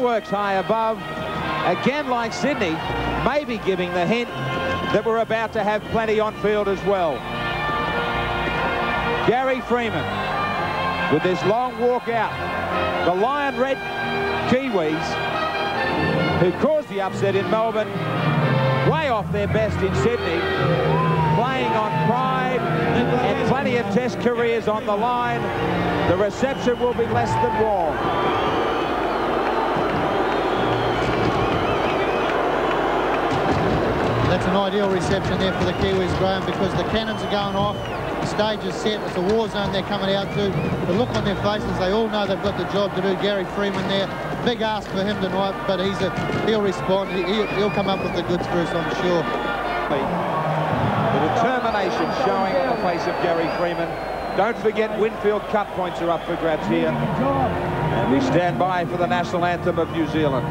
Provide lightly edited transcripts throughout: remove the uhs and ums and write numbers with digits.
Fireworks high above. Again, like Sydney, maybe giving the hint that we're about to have plenty on field as well. Gary Freeman with this long walk out. The Lion Red Kiwis, who caused the upset in Melbourne, way off their best in Sydney, playing on pride and plenty of test careers on the line. The reception will be less than warm. That's an ideal reception there for the Kiwis, Graham, because the cannons are going off, the stage is set, it's a war zone they're coming out to. The look on their faces, they all know they've got the job to do. Gary Freeman there, big ask for him tonight, but he'll respond. He'll come up with the goods for us, I'm sure. The determination showing on the face of Gary Freeman. Don't forget, Winfield Cup points are up for grabs here. And we stand by for the national anthem of New Zealand.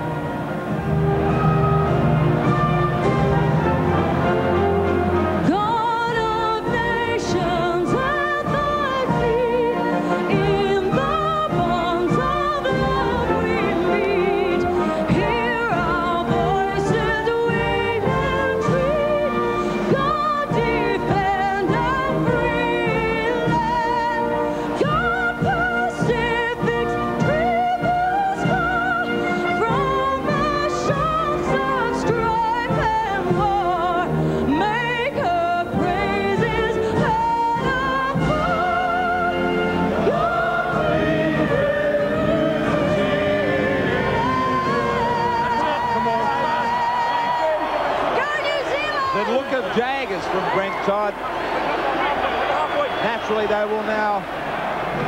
Naturally, they will now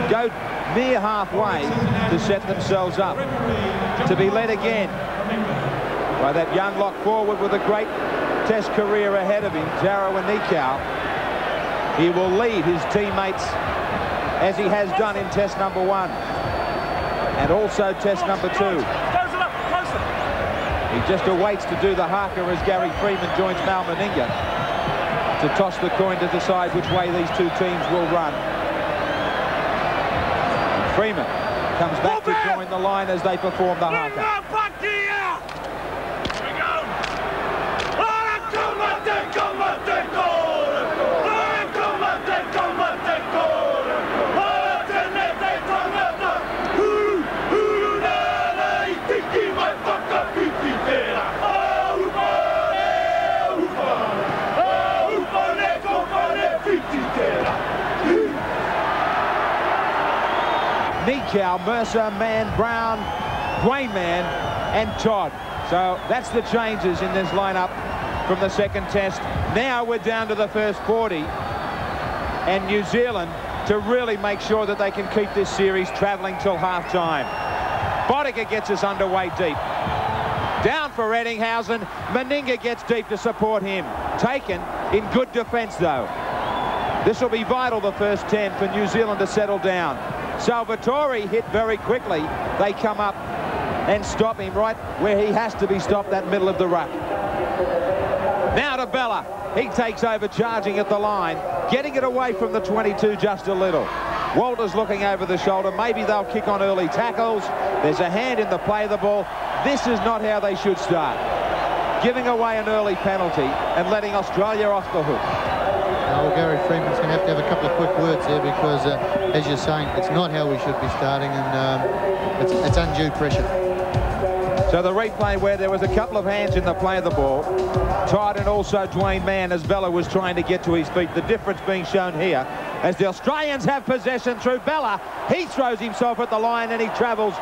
go near halfway to set themselves up to be led again by that young lock forward with a great test career ahead of him, Tarawa Nikau. He will lead his teammates as he has done in test number 1 and also test number 2. He just awaits to do the haka as Gary Freeman joins Mal Meninga to toss the coin to decide which way these two teams will run. Freeman comes back to join the line as they perform the haka. Nikau, Mercer, Mann, Brown, Dwayne Mann and Todd. So that's the changes in this lineup from the second test. Now we're down to the first 40 and New Zealand to really make sure that they can keep this series travelling till half-time. Boddicker gets us underway deep. Down for Eddinghausen. Meninga gets deep to support him. Taken in good defence though. This will be vital, the first 10, for New Zealand to settle down. Salvatore hit very quickly. They come up and stop him right where he has to be stopped, that middle of the ruck. Now to Bella. He takes over, charging at the line, getting it away from the 22 just a little. Walters looking over the shoulder. Maybe they'll kick on early tackles. There's a hand in the play of the ball. This is not how they should start. Giving away an early penalty and letting Australia off the hook. Well, Gary Freeman's going to have a couple of quick words there because, as you're saying, it's not how we should be starting, and it's undue pressure. So the replay where there was a couple of hands in the play of the ball. Todd and also Dwayne Mann as Bella was trying to get to his feet. The difference being shown here as the Australians have possession through Bella. He throws himself at the line and he travels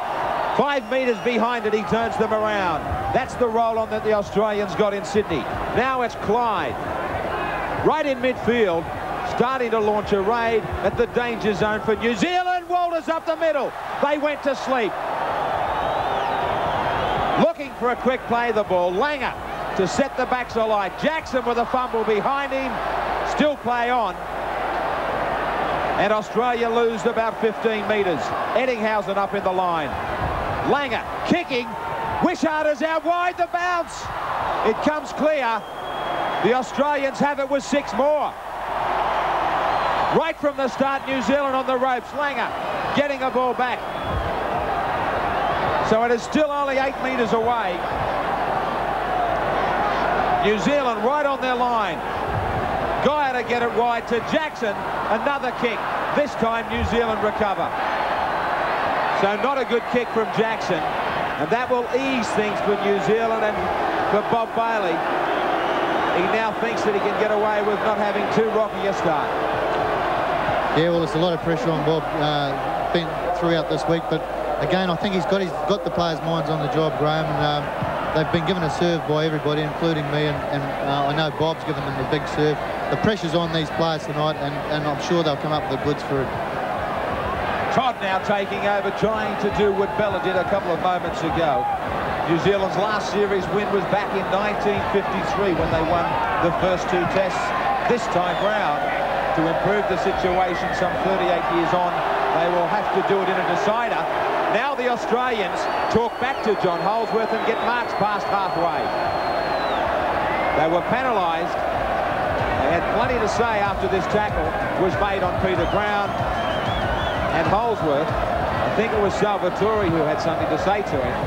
5 metres behind it. He turns them around. That's the roll-on that the Australians got in Sydney. Now it's Clyde. Right in midfield, starting to launch a raid at the danger zone for New Zealand. Walters up the middle. They went to sleep. Looking for a quick play the ball. Langer to set the backs alight. Jackson with a fumble behind him. Still play on. And Australia lose about 15 metres. Eddinghausen up in the line. Langer kicking. Wisharda's out wide, the bounce. It comes clear. The Australians have it with 6 more. Right from the start, New Zealand on the ropes. Langer getting a ball back. So it is still only 8 metres away. New Zealand right on their line. Guy to get it wide to Jackson. Another kick. This time New Zealand recover. So not a good kick from Jackson. And that will ease things for New Zealand and for Bob Bailey. He now thinks that he can get away with not having too rocky a start. Yeah, well, there's a lot of pressure on Bob been throughout this week, but again, I think he's got the players' minds on the job, Graham, and they've been given a serve by everybody, including me, and I know Bob's given them a big serve. The pressure's on these players tonight, and I'm sure they'll come up with the goods for it. Todd now taking over, trying to do what Bella did a couple of moments ago. New Zealand's last series win was back in 1953 when they won the first 2 tests. This time round, to improve the situation some 38 years on, they will have to do it in a decider. Now the Australians talk back to John Holdsworth and get marks past halfway. They were penalised. They had plenty to say after this tackle was made on Peter Brown. And Holdsworth, I think it was Salvatore who had something to say to him.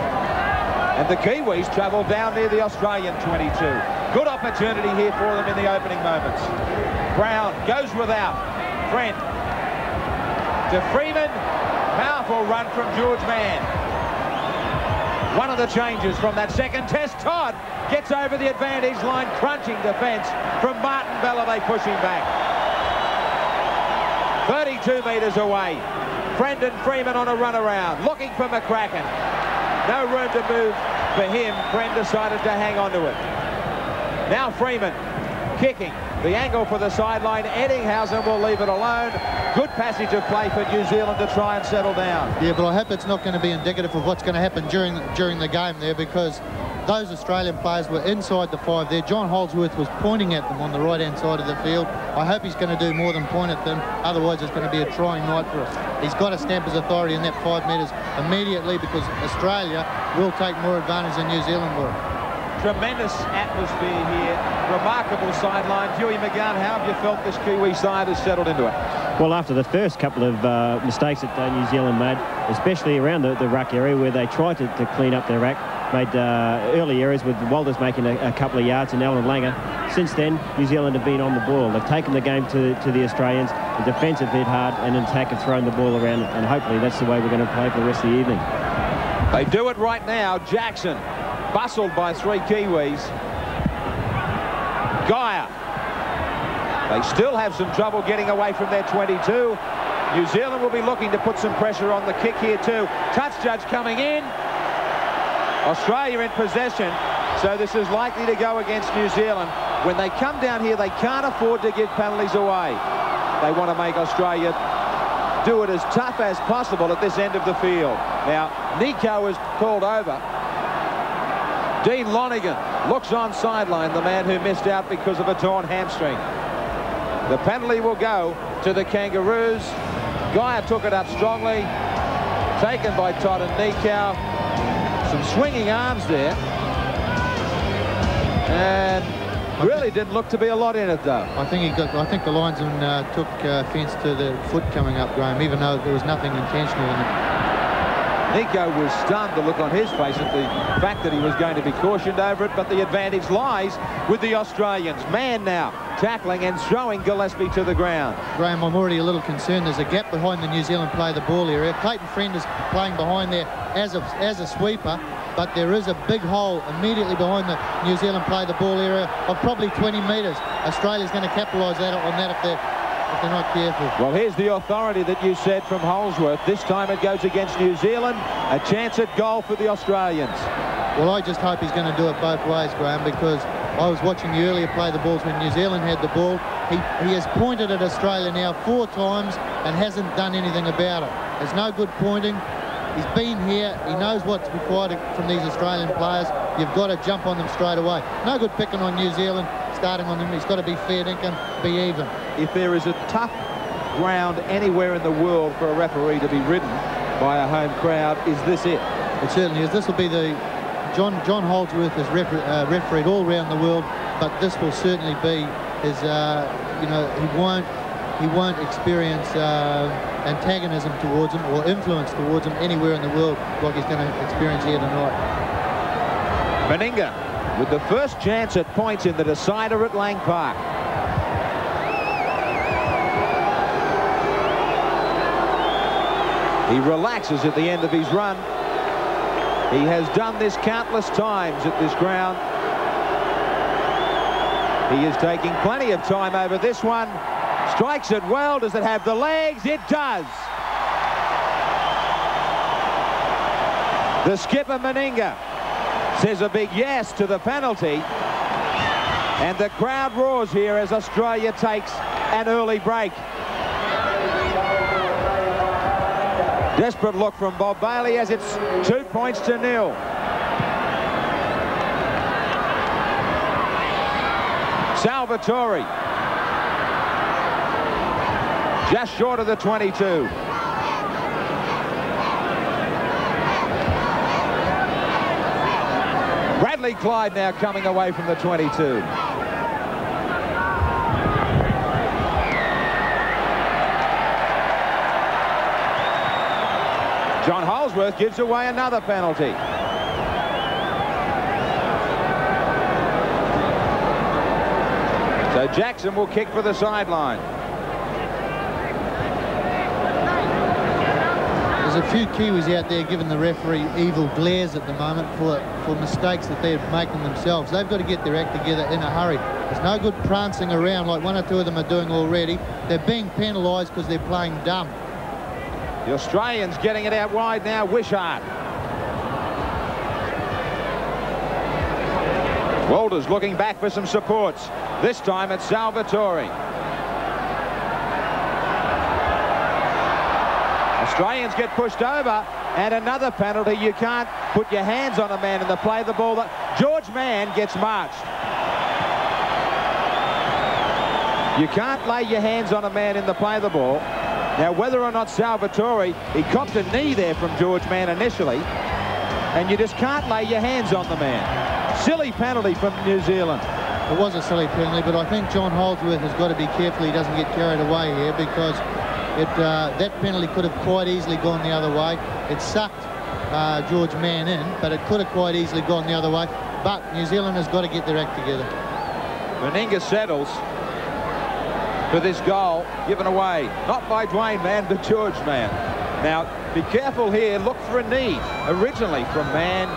And the Kiwis travel down near the Australian 22. Good opportunity here for them in the opening moments. Brown goes without. Brent to Freeman. Powerful run from George Mann. One of the changes from that second test. Todd gets over the advantage line, crunching defence from Martin Bella. They push him back. 32 metres away. Brendan Freeman on a run around, looking for McCracken. No room to move for him. Bren decided to hang on to it. Now Freeman kicking. The angle for the sideline. Eddinghausen will leave it alone. Good passage of play for New Zealand to try and settle down. Yeah, but I hope it's not going to be indicative of what's going to happen during the game there, because those Australian players were inside the 5 there. John Holdsworth was pointing at them on the right-hand side of the field. I hope he's going to do more than point at them. Otherwise, it's going to be a trying night for us. He's got to stamp his authority in that 5 metres immediately, because Australia will take more advantage than New Zealand will. Tremendous atmosphere here. Remarkable sideline. Huey McGann, how have you felt this Kiwi side has settled into it? Well, after the first couple of mistakes that New Zealand made, especially around the ruck area where they tried to clean up their ruck, made early errors with Walters making a couple of yards and Alan Langer. Since then, New Zealand have been on the ball. They've taken the game to the Australians. The defence have hit hard, and in attack have thrown the ball around, and hopefully that's the way we're going to play for the rest of the evening. They do it right now. Jackson, bustled by 3 Kiwis. Geyer. They still have some trouble getting away from their 22. New Zealand will be looking to put some pressure on the kick here too. Touch judge coming in. Australia in possession, so this is likely to go against New Zealand. When they come down here, they can't afford to give penalties away. They want to make Australia do it as tough as possible at this end of the field. Now, Nico is called over. Dean Lonigan looks on sideline, the man who missed out because of a torn hamstring. The penalty will go to the Kangaroos. Geyer took it up strongly. Taken by Todd and Nico. Some swinging arms there. And really didn't look to be a lot in it, though. I think the linesman took offence to the foot coming up, Graham, even though there was nothing intentional in it. Nico was stunned, the look on his face at the fact that he was going to be cautioned over it, but the advantage lies with the Australians. Mann now tackling and throwing Gillespie to the ground. Graham, I'm already a little concerned. There's a gap behind the New Zealand play the ball area. Clayton Friend is playing behind there as a sweeper, but there is a big hole immediately behind the New Zealand play the ball area of probably 20 metres. Australia's going to capitalise on that if they're not careful. Well, here's the authority that you said from Holdsworth. This time it goes against New Zealand. A chance at goal for the Australians. Well, I just hope he's going to do it both ways, Graham, because I was watching you earlier play the balls when New Zealand had the ball. He has pointed at Australia now 4 times and hasn't done anything about it. There's no good pointing. He's been here. He knows what's required from these Australian players. You've got to jump on them straight away. No good picking on New Zealand, starting on them. He's got to be fair dinkum, be even. If there is a tough ground anywhere in the world for a referee to be ridden by a home crowd, is this it? It certainly is. This will be the... John Holdsworth has refereed all around the world, but this will certainly be his, he he won't experience antagonism towards him or influence towards him anywhere in the world like he's going to experience here tonight. Meninga with the first chance at points in the decider at Lang Park. He relaxes at the end of his run. He has done this countless times at this ground. He is taking plenty of time over this one. Strikes it well. Does it have the legs? It does. The skipper, Meninga, says a big yes to the penalty. And the crowd roars here as Australia takes an early break. Desperate look from Bob Bailey as it's 2 points to 0. Salvatore just short of the 22. Bradley Clyde now coming away from the 22. John Holsworth gives away another penalty. So Jackson will kick for the sideline. There's a few Kiwis out there giving the referee evil glares at the moment for mistakes that they're making themselves. They've got to get their act together in a hurry. There's no good prancing around like one or two of them are doing already. They're being penalised because they're playing dumb. The Australians getting it out wide now. Wishart. Walters looking back for some supports. This time it's Salvatore. Australians get pushed over, and another penalty. You can't put your hands on a man in the play of the ball. George Mann gets marched. You can't lay your hands on a man in the play of the ball. Now, whether or not Salvatore, he copped a knee there from George Mann initially, and you just can't lay your hands on the man. Silly penalty from New Zealand. It was a silly penalty, but I think John Holdsworth has got to be careful he doesn't get carried away here, because that penalty could have quite easily gone the other way. It sucked George Mann in, but it could have quite easily gone the other way. But New Zealand has got to get their act together. Meninga settles for this goal given away, not by Dwayne Mann, but George Mann. Now, be careful here. Look for a knee originally from Mann.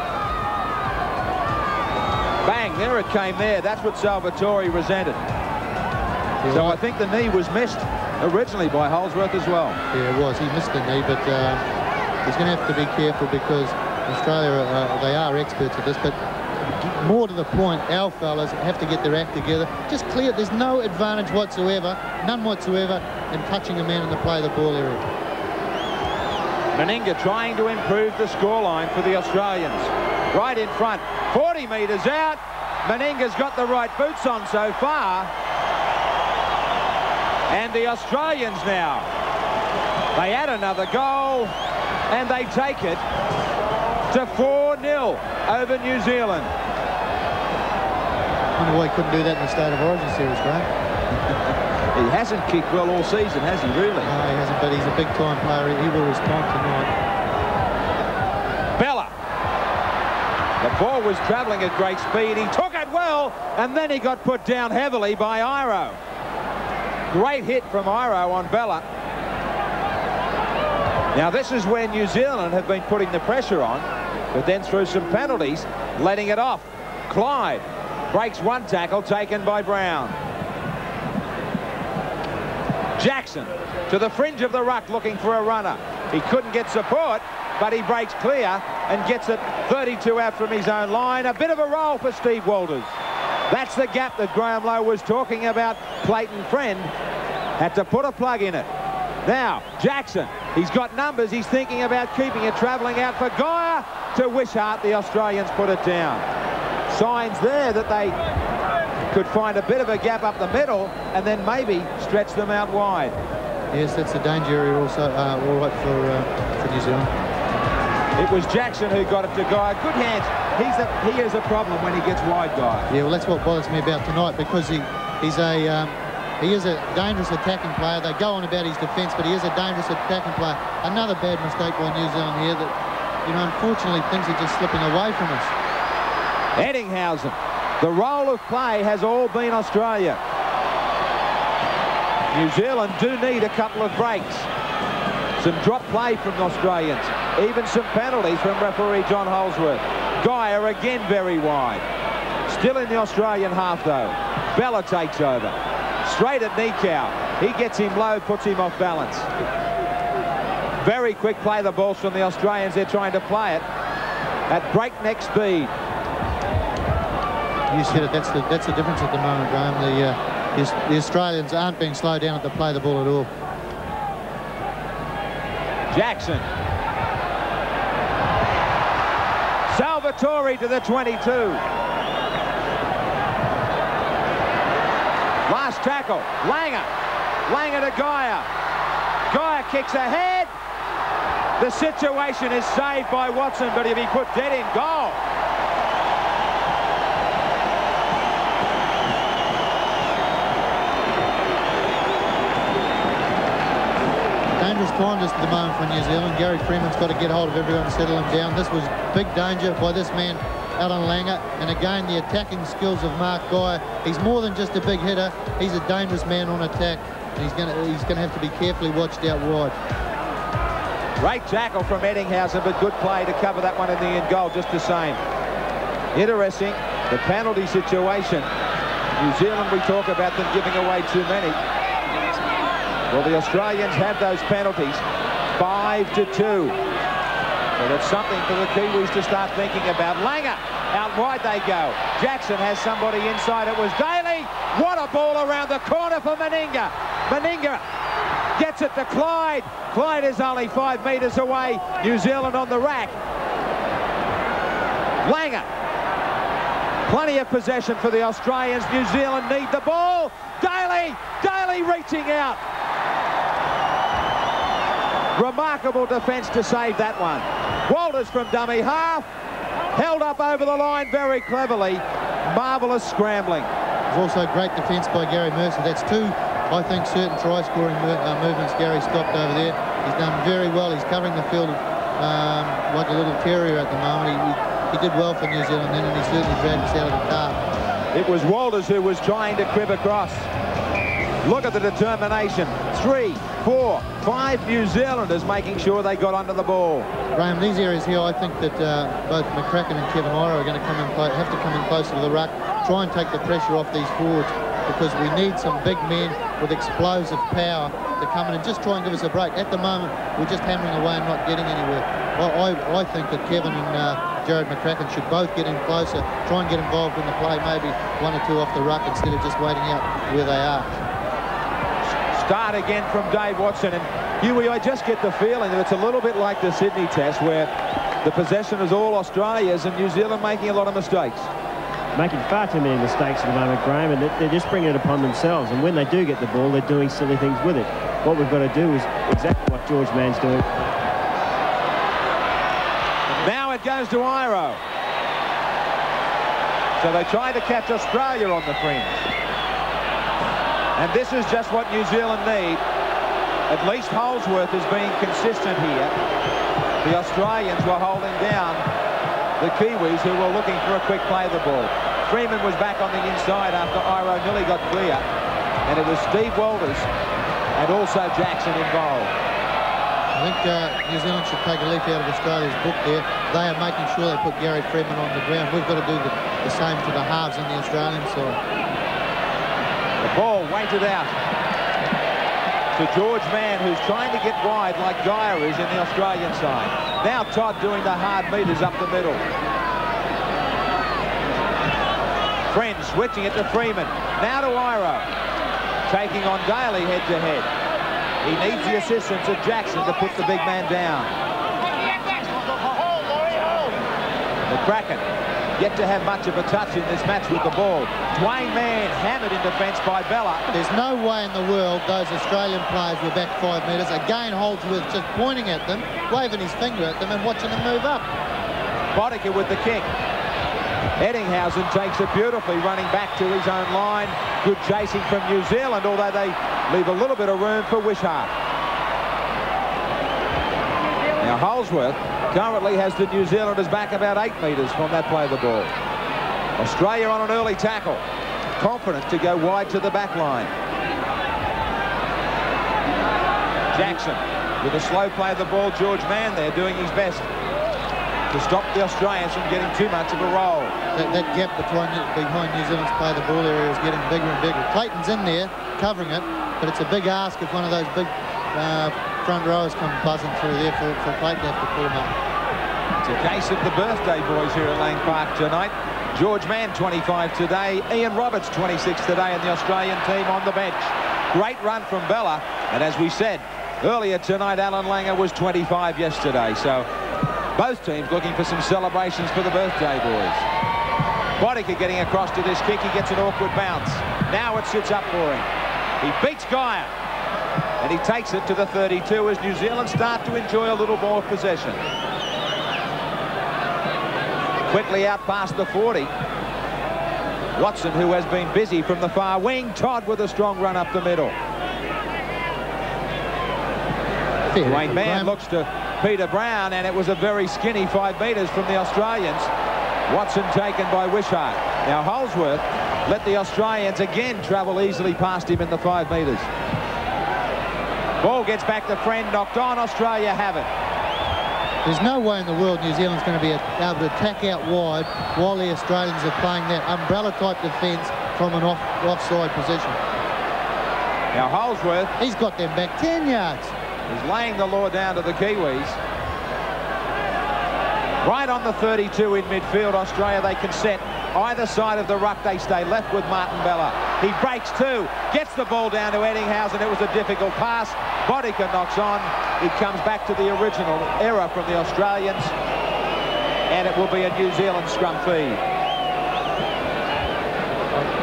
Bang, there it came there. That's what Salvatore resented. Yeah, so I think the knee was missed originally by Holdsworth as well. Yeah, it was. He missed the knee, but he's going to have to be careful because Australia, they are experts at this, but more to the point, our fellas have to get their act together. Just clear. There's no advantage whatsoever, none whatsoever, in touching a man in the play of the ball area. Meninga trying to improve the scoreline for the Australians. Right in front, 40 metres out. Meninga's got the right boots on so far. And the Australians now, they add another goal, and they take it to 4-0 over New Zealand. I wonder why he couldn't do that in the State of Origin series, Graham. He hasn't kicked well all season, has he, really? No, he hasn't, but he's a big-time player. He will respond tonight. Bella. The ball was travelling at great speed. He took it well, and then he got put down heavily by Iro. Great hit from Iro on Bella. Now, this is where New Zealand have been putting the pressure on, but then through some penalties, letting it off. Clyde breaks one tackle taken by Brown. Jackson to the fringe of the ruck looking for a runner. He couldn't get support, but he breaks clear and gets it 32 out from his own line. A bit of a roll for Steve Walters. That's the gap that Graham Lowe was talking about. Clayton Friend had to put a plug in it. Now, Jackson, he's got numbers. He's thinking about keeping it, travelling out for Geyer to Wishart. The Australians put it down. Signs there that they could find a bit of a gap up the middle and then maybe stretch them out wide. Yes, that's the danger area also, all right for New Zealand. It was Jackson who got it to Geyer. Good hands. He is a problem when he gets wide, Geyer. Yeah, well, that's what bothers me about tonight, because he's a He is a dangerous attacking player. They go on about his defence, but he is a dangerous attacking player. Another bad mistake by New Zealand here that, you know, unfortunately things are just slipping away from us. Eddinghausen. The role of play has all been Australia. New Zealand do need a couple of breaks. Some drop play from the Australians. Even some penalties from referee John Holsworth. Geyer again very wide. Still in the Australian half though. Bella takes over. Straight at Nikau. He gets him low, puts him off balance. Very quick play the balls from the Australians. They're trying to play it at breakneck speed. You said it, that's the difference at the moment, Graham. The Australians aren't being slowed down to play the ball at all. Jackson. Salvatore to the 22. Last tackle. Langer. Langer to Geyer. Geyer kicks ahead. The situation is saved by Watson, but he'll be put dead in goal. Dangerous time just at the moment for New Zealand. Gary Freeman's got to get hold of everyone and settle him down. This was big danger by this man, Alan Langer. And again, the attacking skills of Mark Geyer. He's more than just a big hitter. He's a dangerous man on attack. And he's going to have to be carefully watched out wide. Great tackle from Eddinghausen, but good play to cover that one in the end goal just the same. Interesting, the penalty situation. New Zealand, we talk about them giving away too many. Well, the Australians have those penalties, 5-2. So that's something for the Kiwis to start thinking about. Langer, out wide they go. Jackson has somebody inside. It was Daly. What a ball around the corner for Meninga. Meninga gets it to Clyde. Clyde is only 5 metres away. New Zealand on the rack. Langer. Plenty of possession for the Australians. New Zealand need the ball. Daly. Daly reaching out. Remarkable defence to save that one. Walters from dummy half. Held up over the line very cleverly. Marvellous scrambling. There's also great defence by Gary Mercer. That's two, I think, certain try-scoring movements Gary stopped over there. He's done very well. He's covering the field like a little terrier at the moment. He did well for New Zealand then, and he certainly dragged us out of the car. It was Walters who was trying to crib across. Look at the determination. 3, 4, 5 New Zealanders making sure they got under the ball. Graham, these areas here, I think that both McCracken and Kevin Iro are going to have to come in closer to the ruck, try and take the pressure off these forwards, because we need some big men with explosive power to come in and just try and give us a break. At the moment, we're just hammering away and not getting anywhere. I think that Kevin and Jared McCracken should both get in closer, try and get involved in the play, maybe 1 or 2 off the ruck instead of just waiting out where they are. Start again from Dave Watson, and Huey, I just get the feeling that it's a little bit like the Sydney Test, where the possession is all Australia's and New Zealand making a lot of mistakes. Making far too many mistakes at the moment, Graham, and they're just bringing it upon themselves. And when they do get the ball, they're doing silly things with it. What we've got to do is exactly what George Mann's doing. Now it goes to Iro. So they try to catch Australia on the fringe. And this is just what New Zealand need. At least Holsworth has been consistent here. The Australians were holding down the Kiwis, who were looking for a quick play of the ball. Freeman was back on the inside after Iro nearly got clear. And it was Steve Walters and also Jackson involved. I think New Zealand should take a leaf out of Australia's book there. They are making sure they put Gary Freeman on the ground. We've got to do the same to the halves on the Australian side. The ball weighted out to George Mann, who's trying to get wide like Geyer is in the Australian side. Now Todd doing the hard meters up the middle. Friend switching it to Freeman. Now to Iro. Taking on Daly head-to-head. He needs the assistance of Jackson to put the big man down. McCracken yet to have much of a touch in this match with the ball. Dwayne Mann hammered in defence by Bella. There's no way in the world those Australian players were back 5 metres. Again, Holdsworth just pointing at them, waving his finger at them and watching them move up. Boddicker with the kick. Eddinghausen takes it beautifully, running back to his own line. Good chasing from New Zealand, although they leave a little bit of room for Wishart. Now Holsworth currently has the New Zealanders back about 8 metres from that play of the ball. Australia on an early tackle. Confident to go wide to the back line. Jackson with a slow play of the ball. George Mann there doing his best to stop the Australians from getting too much of a roll. That gap behind New Zealand's play the ball area is getting bigger and bigger. Clayton's in there covering it, but it's a big ask if one of those big front rowers come buzzing through there for Clayton to have to pull him up. It's a case of the birthday boys here at Lang Park tonight. George Mann 25 today, Ian Roberts 26 today, and the Australian team on the bench. Great run from Bella, and as we said earlier tonight, Alan Langer was 25 yesterday, so both teams looking for some celebrations for the birthday boys. Boddicker getting across to this kick. He gets an awkward bounce. Now it sits up for him. He beats Geyer, and he takes it to the 32 as New Zealand start to enjoy a little more possession. Quickly out past the 40. Watson, who has been busy from the far wing. Todd with a strong run up the middle. Wayne Mann looks to Peter Brown, and it was a very skinny 5 metres from the Australians. Watson taken by Wishart. Now Holsworth let the Australians again travel easily past him in the 5 metres. Ball gets back to Friend, knocked on. Australia have it. There's no way in the world New Zealand's going to be able to attack out wide while the Australians are playing that umbrella-type defence from an offside position. Now Holsworth, he's got them back 10 yards. He's laying the law down to the Kiwis. Right on the 32 in midfield, Australia, they can set either side of the ruck. They stay left with Martin Bella. He breaks 2, gets the ball down to Eddinghausen. It was a difficult pass. Boddicker knocks on. It comes back to the original error from the Australians, and it will be a New Zealand scrum feed.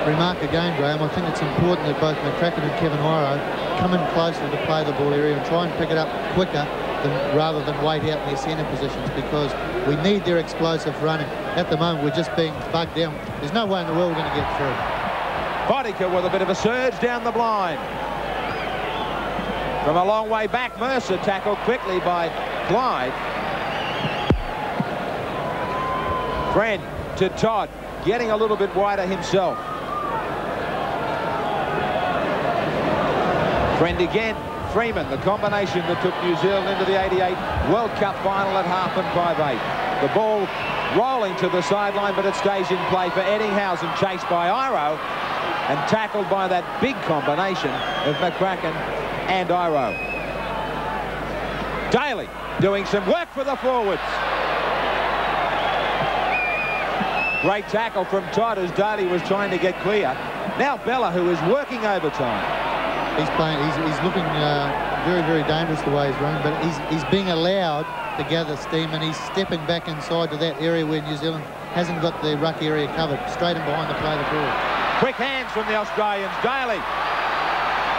Remark again, Graham, I think it's important that both McCracken and Kevin Iro come in closer to play the ball area and try and pick it up quicker rather than wait out in their centre positions, because we need their explosive running. At the moment, we're just being bugged down. There's no way in the world we're going to get through. Boddicker with a bit of a surge down the blind. From a long way back, Mercer tackled quickly by Clyde. Friend to Todd, getting a little bit wider himself. Friend again. Freeman, the combination that took New Zealand into the 88 World Cup final at half and 5/8. The ball rolling to the sideline, but it stays in play for Eddinghausen, chased by Iro and tackled by that big combination of McCracken and Iro. Daly doing some work for the forwards. Great tackle from Todd as Daly was trying to get clear. Now Bella, who is working overtime. He's playing. He's looking very, very dangerous the way he's running, but he's being allowed to gather steam, and he's stepping back inside to that area where New Zealand hasn't got the ruck area covered, straight in behind the play the ball. Quick hands from the Australians. Daly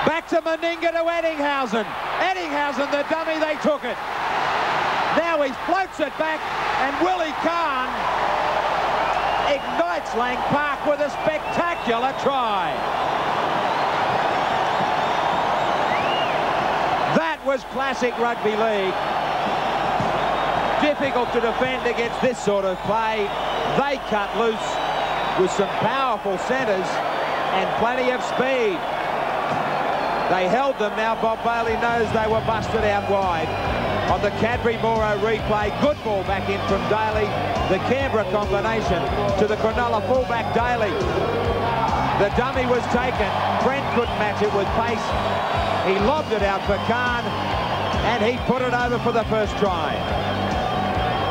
back to Meninga to Eddinghausen. Eddinghausen, the dummy, they took it. Now he floats it back, and Willie Kahn ignites Lang Park with a spectacular try. That was classic rugby league. Difficult to defend against this sort of play. They cut loose with some powerful centres and plenty of speed. They held them. Now Bob Bailey knows they were busted out wide. On the Cadbury-Moro replay, good ball back in from Daly. The Canberra combination to the Cronulla fullback Daly. The dummy was taken. Brent couldn't match it with pace. He lobbed it out for Kahn, and he put it over for the first try.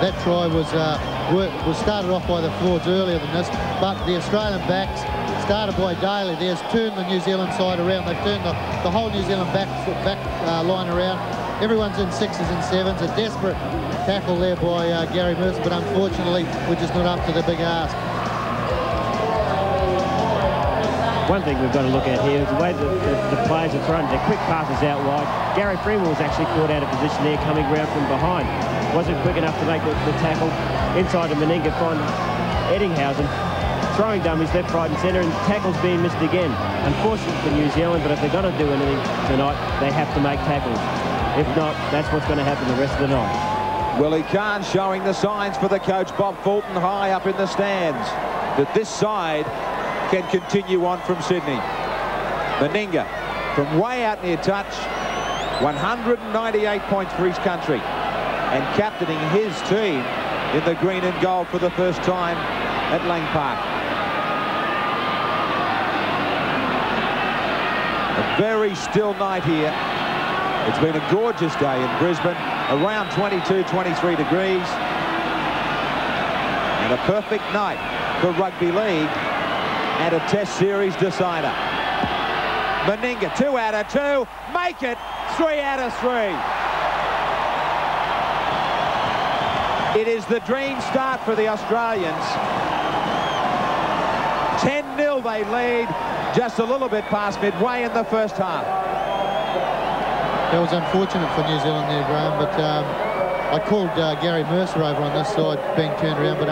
That try was started off by the Fords earlier than this, but the Australian backs, started by Daly, there's turned the New Zealand side around. They've turned the whole New Zealand back line around. Everyone's in 6s and 7s. A desperate tackle there by Gary Mercer, but unfortunately we're just not up to the big ask. One thing we've got to look at here is the way the players are thrown. Their quick passes out wide. Gary Freeman was actually caught out of position there, coming round from behind. Wasn't quick enough to make the tackle. Inside to Meninga, find Eddinghausen. throwing dummies left, right and centre, and tackles being missed again. Unfortunate for New Zealand, but if they're going to do anything tonight, they have to make tackles. If not, that's what's going to happen the rest of the night. Willie Kahn showing the signs for the coach, Bob Fulton, high up in the stands, that this side can continue on from Sydney. Meninga from way out near touch, 198 points for his country, and captaining his team in the green and gold for the first time at Lang Park. A very still night here. It's been a gorgeous day in Brisbane, around 22, 23 degrees, and a perfect night for rugby league and a test series decider. Meninga, 2 out of 2, make it 3 out of 3. It is the dream start for the Australians. 10-0 they lead, just a little bit past midway in the first half. That was unfortunate for New Zealand there, Graham, but I called Gary Mercer over on this side being turned around, but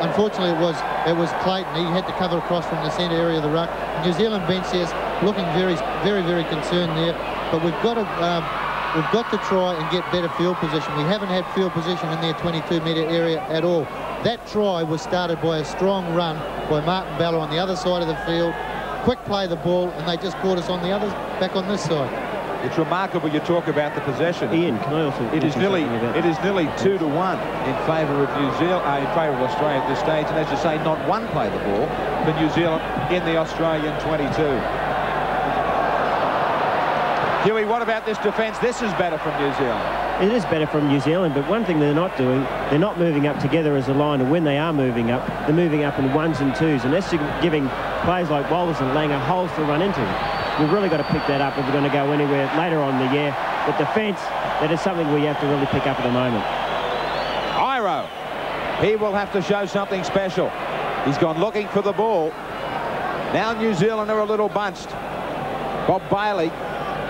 unfortunately it was Clayton. He had to cover across from the centre area of the ruck. New Zealand bench is looking very, very concerned there, but we've got to try and get better field position. We haven't had field position in their 22-metre area at all. That try was started by a strong run by Martin Bella on the other side of the field. Quick play the ball, and they just caught us on the others back on this side. It's remarkable you talk about the possession. Ian, can I also... It is nearly 2-1 in favour of New Zealand, in favour of Australia at this stage, and as you say, not one play the ball for New Zealand in the Australian 22. Huey, what about this defence? This is better from New Zealand. It is better from New Zealand, but one thing they're not doing, they're not moving up together as a line, and when they are moving up, they're moving up in ones and twos, and that's giving players like Walters and Langer holes to run into. We've really got to pick that up if we're going to go anywhere later on in the year. But defence, that is something we have to really pick up at the moment. Iro, he will have to show something special. He's gone looking for the ball. Now New Zealand are a little bunched. Bob Bailey,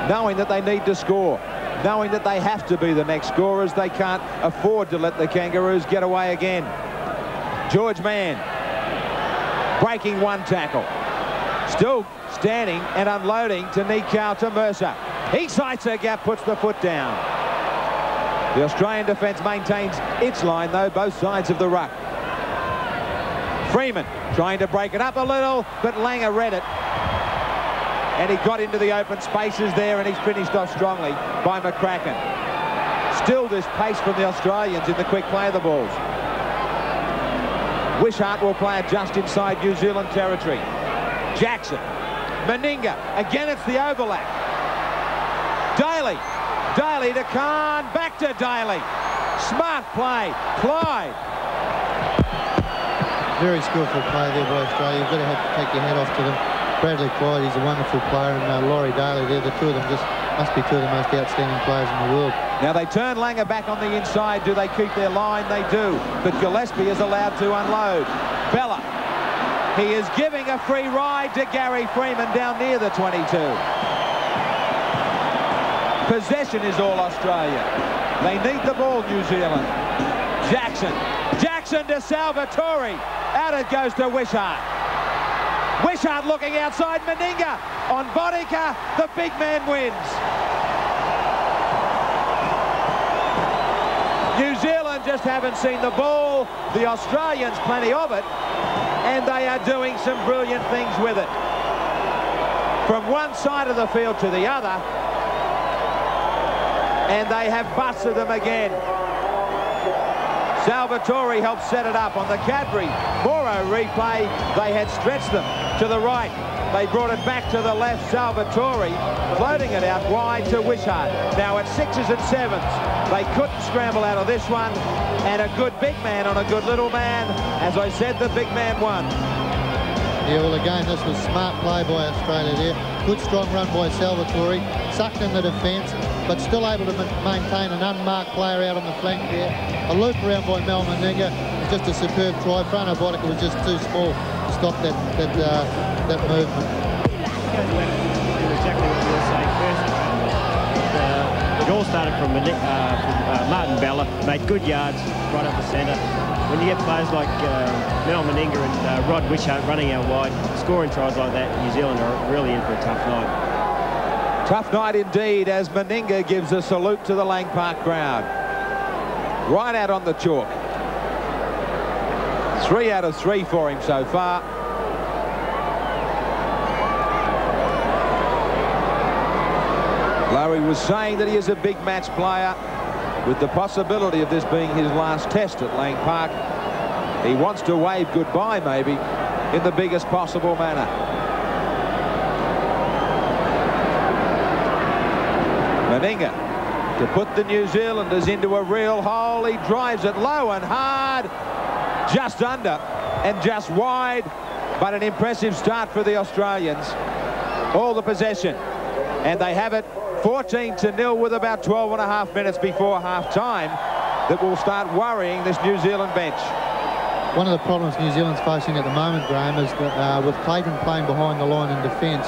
knowing that they need to score, knowing that they have to be the next scorers, they can't afford to let the Kangaroos get away again. George Mann breaking one tackle. Still standing and unloading to Nikau to Mercer. He sights a gap, puts the foot down. The Australian defence maintains its line, though, both sides of the ruck. Freeman trying to break it up a little, but Langer read it. And he got into the open spaces there, and he's finished off strongly by McCracken. Still this pace from the Australians in the quick play of the balls. Wishart will play it just inside New Zealand territory. Jackson, Meninga, again it's the overlap. Daly to Kahn, back to Daly. Smart play, Clyde. Very skillful play there by Australia. You've got to take your hat off to them. Bradley Clyde, he's a wonderful player, and Laurie Daly, they're the two of them, must be two of the most outstanding players in the world. Now they turn Langer back on the inside. Do they keep their line? They do. But Gillespie is allowed to unload. Bella, he is giving a free ride to Gary Freeman down near the 22. Possession is all Australia. They need the ball, New Zealand. Jackson to Salvatore. Out it goes to Wishart. Wishart looking outside. Meninga on Bonica. The big man wins. New Zealand just haven't seen the ball. The Australians plenty of it, and they are doing some brilliant things with it. From one side of the field to the other, and they have busted them again. Salvatore helped set it up on the Cadbury Moro replay. They had stretched them to the right. They brought it back to the left. Salvatore floating it out wide to Wishart. Now at 6s and 7s. They couldn't scramble out of this one. And a good big man on a good little man. As I said, the big man won. Yeah, well, again, this was smart play by Australia there. Good strong run by Salvatore. Sucked in the defence, but still able to maintain an unmarked player out on the flank there. A loop around by Mel Meninga. Just a superb try. Frano Botica was just too small to stop that movement. Exactly what you were saying first. It all started from Martin Bella. Made good yards right up the centre. when you get players like Mel Meninga and Rod Wishart running out wide, scoring tries like that, New Zealand are really in for a tough night. Tough night indeed, as Meninga gives a salute to the Lang Park crowd. Right out on the chalk. 3 out of 3 for him so far. Larry was saying that he is a big match player, with the possibility of this being his last test at Lang Park. He wants to wave goodbye, maybe, in the biggest possible manner. Meninga to put the New Zealanders into a real hole. He drives it low and hard, just under and just wide, but an impressive start for the Australians. All the possession, and they have it 14-0 with about 12.5 minutes before half-time. That will start worrying this New Zealand bench. One of the problems New Zealand's facing at the moment, Graham, is that with Clayton playing behind the line in defence,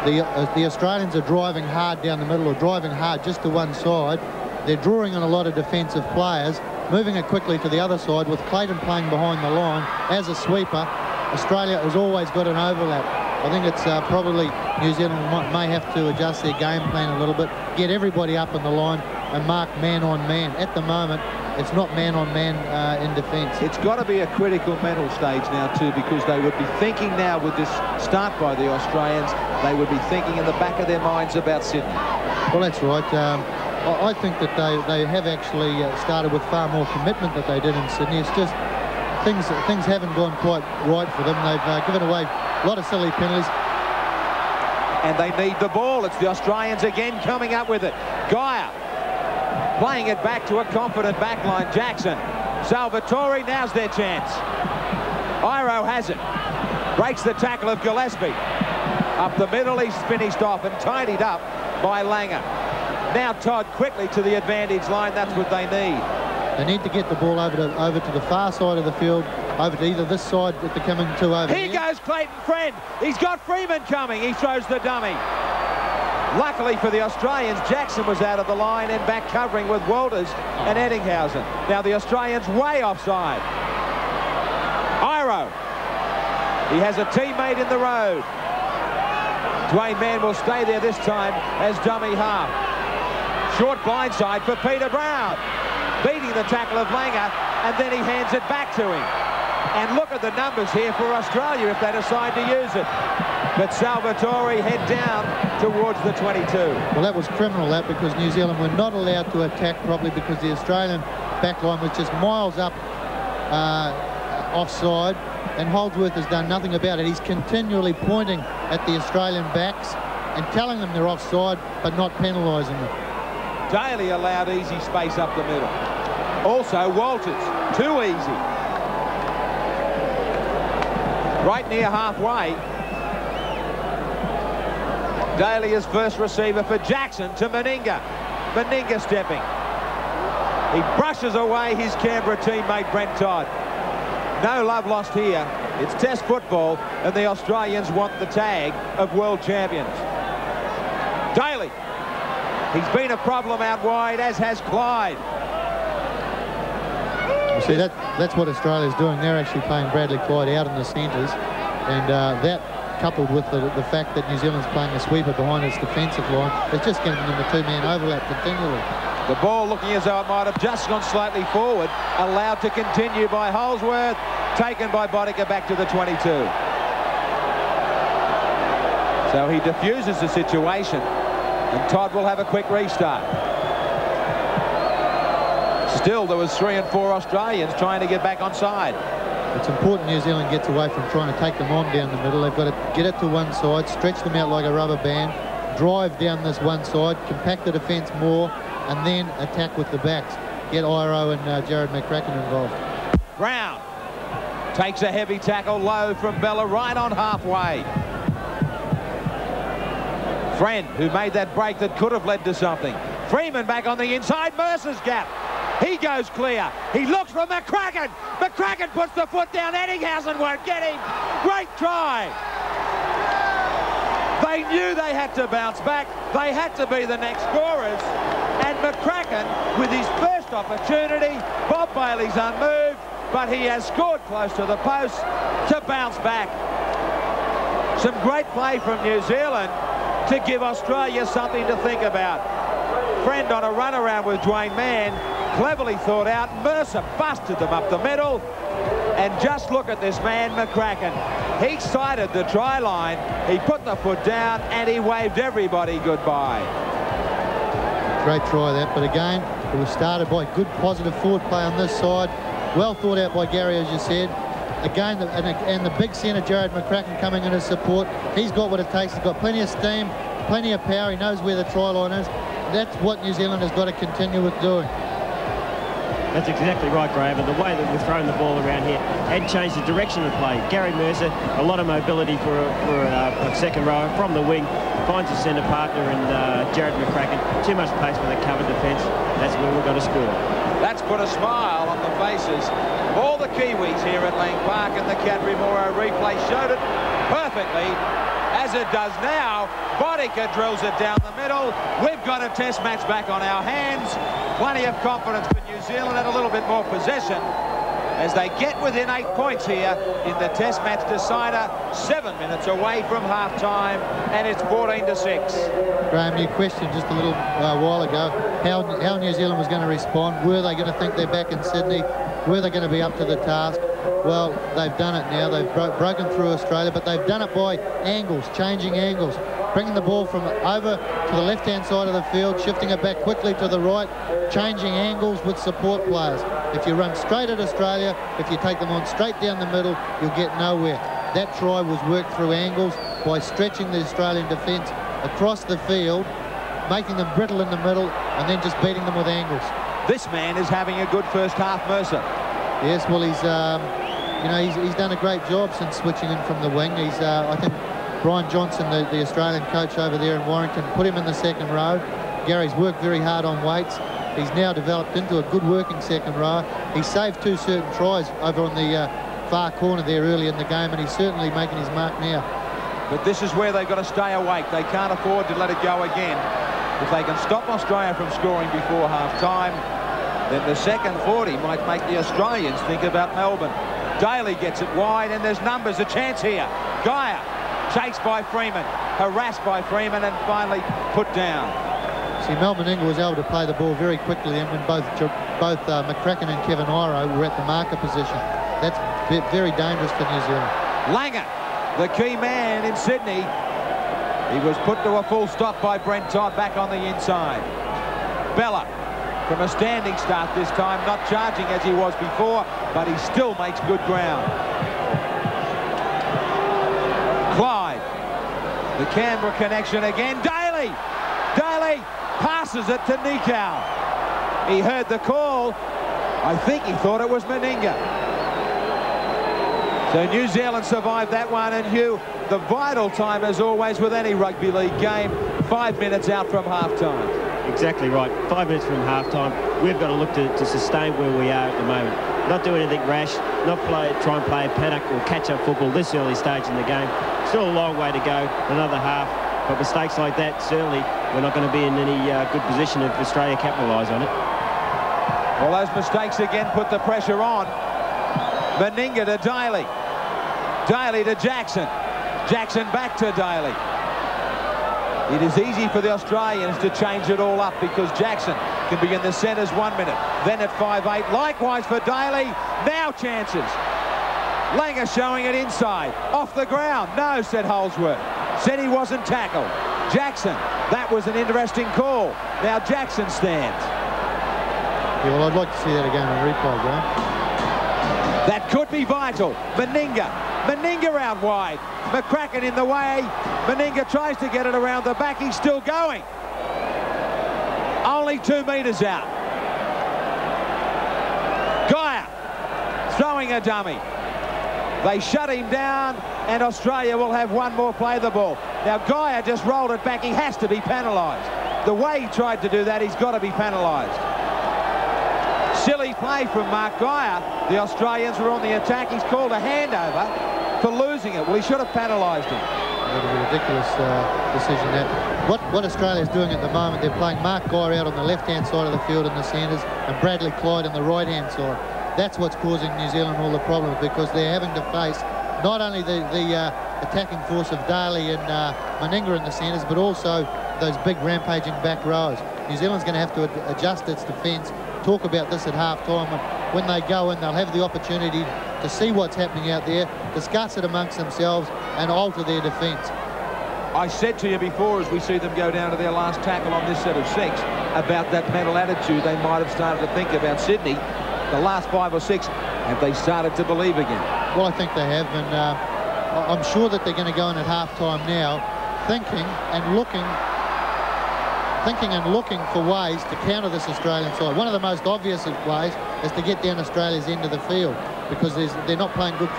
the Australians are driving hard down the middle, or driving hard just to one side. They're drawing on a lot of defensive players, moving it quickly to the other side. With Clayton playing behind the line as a sweeper, Australia has always got an overlap. I think it's probably New Zealand may have to adjust their game plan a little bit, get everybody up on the line and mark man on man. At the moment, it's not man on man in defence. It's got to be a critical mental stage now too, because they would be thinking now with this start by the Australians, they would be thinking in the back of their minds about Sydney. Well, that's right. I think that they have actually started with far more commitment than they did in Sydney. It's just things haven't gone quite right for them. They've given away a lot of silly penalties. And they need the ball. It's the Australians again coming up with it. Geyer playing it back to a confident backline. Jackson. Salvatore, now's their chance. Iro has it. Breaks the tackle of Gillespie. Up the middle, he's finished off and tidied up by Langer. Now Todd quickly to the advantage line. That's what they need. They need to get the ball over to the far side of the field, over to either this side that they're coming to over here. Here goes Clayton Friend. He's got Freeman coming. He throws the dummy. Luckily for the Australians, Jackson was out of the line and back covering with Walters and Eddinghausen. Now the Australians way offside. Iro. He has a teammate in the road. Dwayne Mann will stay there this time as dummy half. Short blindside for Peter Brown. Beating the tackle of Langer, and then he hands it back to him. And look at the numbers here for Australia if they decide to use it. But Salvatore head down towards the 22. Well, that was criminal, that, because New Zealand were not allowed to attack properly because the Australian backline was just miles up offside, and Holdsworth has done nothing about it. He's continually pointing at the Australian backs and telling them they're offside, but not penalising them. Daly allowed easy space up the middle. Also Walters, too easy. Right near halfway. Daly is first receiver for Jackson to Meninga. Meninga stepping. He brushes away his Canberra teammate Brent Todd. No love lost here. It's Test football, and the Australians want the tag of world champions. Daly. He's been a problem out wide, as has Clyde. You see, that's what Australia's doing. They're actually playing Bradley Clyde out in the centres, and that, coupled with the fact that New Zealand's playing a sweeper behind its defensive line, is just getting them a two-man overlap continually. The ball looking as though it might have just gone slightly forward, allowed to continue by Holdsworth, taken by Boddicker back to the 22. So he diffuses the situation, and Todd will have a quick restart. Still, there was 3 and 4 Australians trying to get back on side. It's important New Zealand gets away from trying to take them on down the middle. They've got to get it to one side, stretch them out like a rubber band, drive down this one side, compact the defence more, and then attack with the backs. Get Iro and Jared McCracken involved. Brown takes a heavy tackle low from Bella right on halfway. Friend, who made that break that could have led to something. Freeman back on the inside, Mercer's gap. He goes clear. He looks for McCracken. McCracken puts the foot down. Eddinghausen won't get him. Great try. They knew they had to bounce back. They had to be the next scorers. And McCracken, with his first opportunity, Bob Bailey's unmoved, but he has scored close to the post to bounce back. Some great play from New Zealand to give Australia something to think about. Friend on a run around with Dwayne Mann, cleverly thought out. Mercer busted them up the middle. And just look at this man, McCracken. He sighted the try line, he put the foot down, and he waved everybody goodbye. Great try that, but again, it was started by good positive forward play on this side. Well thought out by Gary, as you said. Again, and the big centre, Jared McCracken, coming in as support. He's got what it takes. He's got plenty of steam, plenty of power. He knows where the try line is. That's what New Zealand has got to continue with doing. That's exactly right, Graham, and the way that we're throwing the ball around here and changed the direction of play. Gary Mercer, a lot of mobility for a second row from the wing, finds a centre partner in Jared McCracken. Too much pace for the cover defence. That's where we're going to score. That's put a smile on the faces of all the Kiwis here at Lang Park, and the Cadbury-Moro replay showed it perfectly, as it does now. Boddicker drills it down the middle. We've got a test match back on our hands. Plenty of confidence for New Zealand and a little bit more possession as they get within 8 points here in the test match decider. 7 minutes away from half-time, and it's 14-6. Graham, you questioned just a little while ago how New Zealand was going to respond. Were they going to think they're back in Sydney? Were they going to be up to the task? Well, they've done it now. They've broken through Australia, but they've done it by angles, changing angles, bringing the ball from over to the left-hand side of the field, shifting it back quickly to the right, changing angles with support players. If you run straight at Australia, if you take them on straight down the middle, you'll get nowhere. That try was worked through angles by stretching the Australian defence across the field, making them brittle in the middle, and then just beating them with angles. This man is having a good first half, Mercer. Yes, well, he's done a great job since switching in from the wing. I think Brian Johnson, the Australian coach over there in Warrington, put him in the second row. Gary's worked very hard on weights. He's now developed into a good working second row. He saved 2 certain tries over on the far corner there early in the game, and he's certainly making his mark now. But this is where they've got to stay awake. They can't afford to let it go again. If they can stop Australia from scoring before half-time, then the second 40 might make the Australians think about Melbourne. Daly gets it wide, and there's numbers. A chance here. Geyer, chased by Freeman, harassed by Freeman, and finally put down. See, Melbourne Ingle was able to play the ball very quickly, and when both McCracken and Kevin Iro were at the marker position. That's very dangerous for New Zealand. Langer, the key man in Sydney. He was put to a full stop by Brent Todd back on the inside. Bella, from a standing start this time, not charging as he was before, but he still makes good ground. Clyde, the Canberra connection again. Daly passes it to Nikau. He heard the call. I think he thought it was Meninga. So New Zealand survived that one, and Hugh, the vital time as always with any rugby league game, 5 minutes out from half-time. Exactly right. 5 minutes from half-time. We've got to look to sustain where we are at the moment. Not do anything rash, not try and play a panic or catch-up football this early stage in the game. Still a long way to go, another half. But mistakes like that, certainly we're not going to be in any good position if Australia capitalise on it. Well, those mistakes again put the pressure on. Meninga to Daly. Daly to Jackson. Jackson back to Daly. It is easy for the Australians to change it all up because Jackson can be in the centres 1 minute, then at 5'8". Likewise for Daly. Now chances. Langer showing it inside. Off the ground. No, said Holsworth. Said he wasn't tackled. Jackson. That was an interesting call. Now Jackson stands. Yeah, well, I'd like to see that again on replay, Graham. That could be vital. Meninga out wide. McCracken in the way. Meninga tries to get it around the back. He's still going. Only 2 metres out. Geyer throwing a dummy. They shut him down, and Australia will have one more play the ball. Now Geyer just rolled it back. He has to be penalised. The way he tried to do that, he's got to be penalised. Silly play from Mark Geyer. The Australians were on the attack. He's called a handover for losing it. Well, he should have penalised him. That was a ridiculous decision there. What Australia's doing at the moment, they're playing Mark Geyer out on the left-hand side of the field in the centres and Bradley Clyde on the right-hand side. that's what's causing New Zealand all the problems, because they're having to face not only the attacking force of Daly and Meninga in the centres, but also those big rampaging back rows. New Zealand's going to have to adjust its defence. Talk about this at half-time. When they go in, they'll have the opportunity to see what's happening out there, discuss it amongst themselves, and alter their defence. I said to you before, as we see them go down to their last tackle on this set of 6, about that mental attitude they might have started to think about Sydney. The last 5 or 6, have they started to believe again? Well, I think they have, and I'm sure that they're going to go in at half-time now, thinking and looking for ways to counter this Australian side. One of the most obvious ways is to get down Australia's end of the field, because they're not playing a good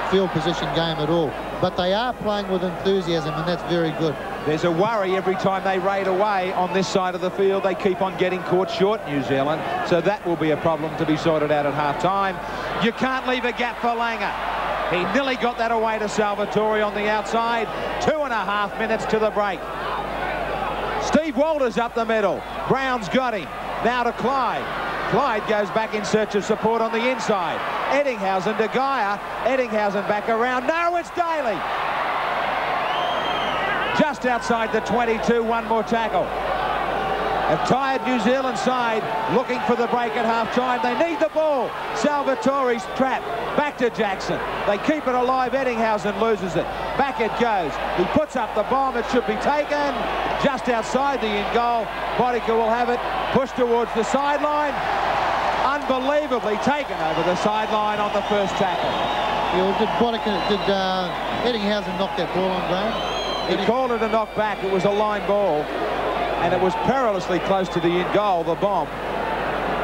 field position game at all. But they are playing with enthusiasm, and that's very good. There's a worry every time they raid away on this side of the field. They keep on getting caught short, New Zealand, so that will be a problem to be sorted out at half-time. You can't leave a gap for Langer. He nearly got that away to Salvatore on the outside. 2.5 minutes to the break. Steve Walters up the middle. Brown's got him. Now to Clyde. Clyde goes back in search of support on the inside. Eddinghausen to Geyer. Eddinghausen back around. No, it's Daly. Just outside the 22, one more tackle. A tired New Zealand side looking for the break at half-time. They need the ball. Salvatore's trapped. Back to Jackson. They keep it alive. Eddinghausen loses it. Back it goes. He puts up the bomb. It should be taken. Just outside the in goal. Bodica will have it. Pushed towards the sideline. Unbelievably taken over the sideline on the first tackle. Yeah, did Eddinghausen knock that ball on, Graham? He called it a knock back. It was a line ball, and it was perilously close to the in goal, the bomb.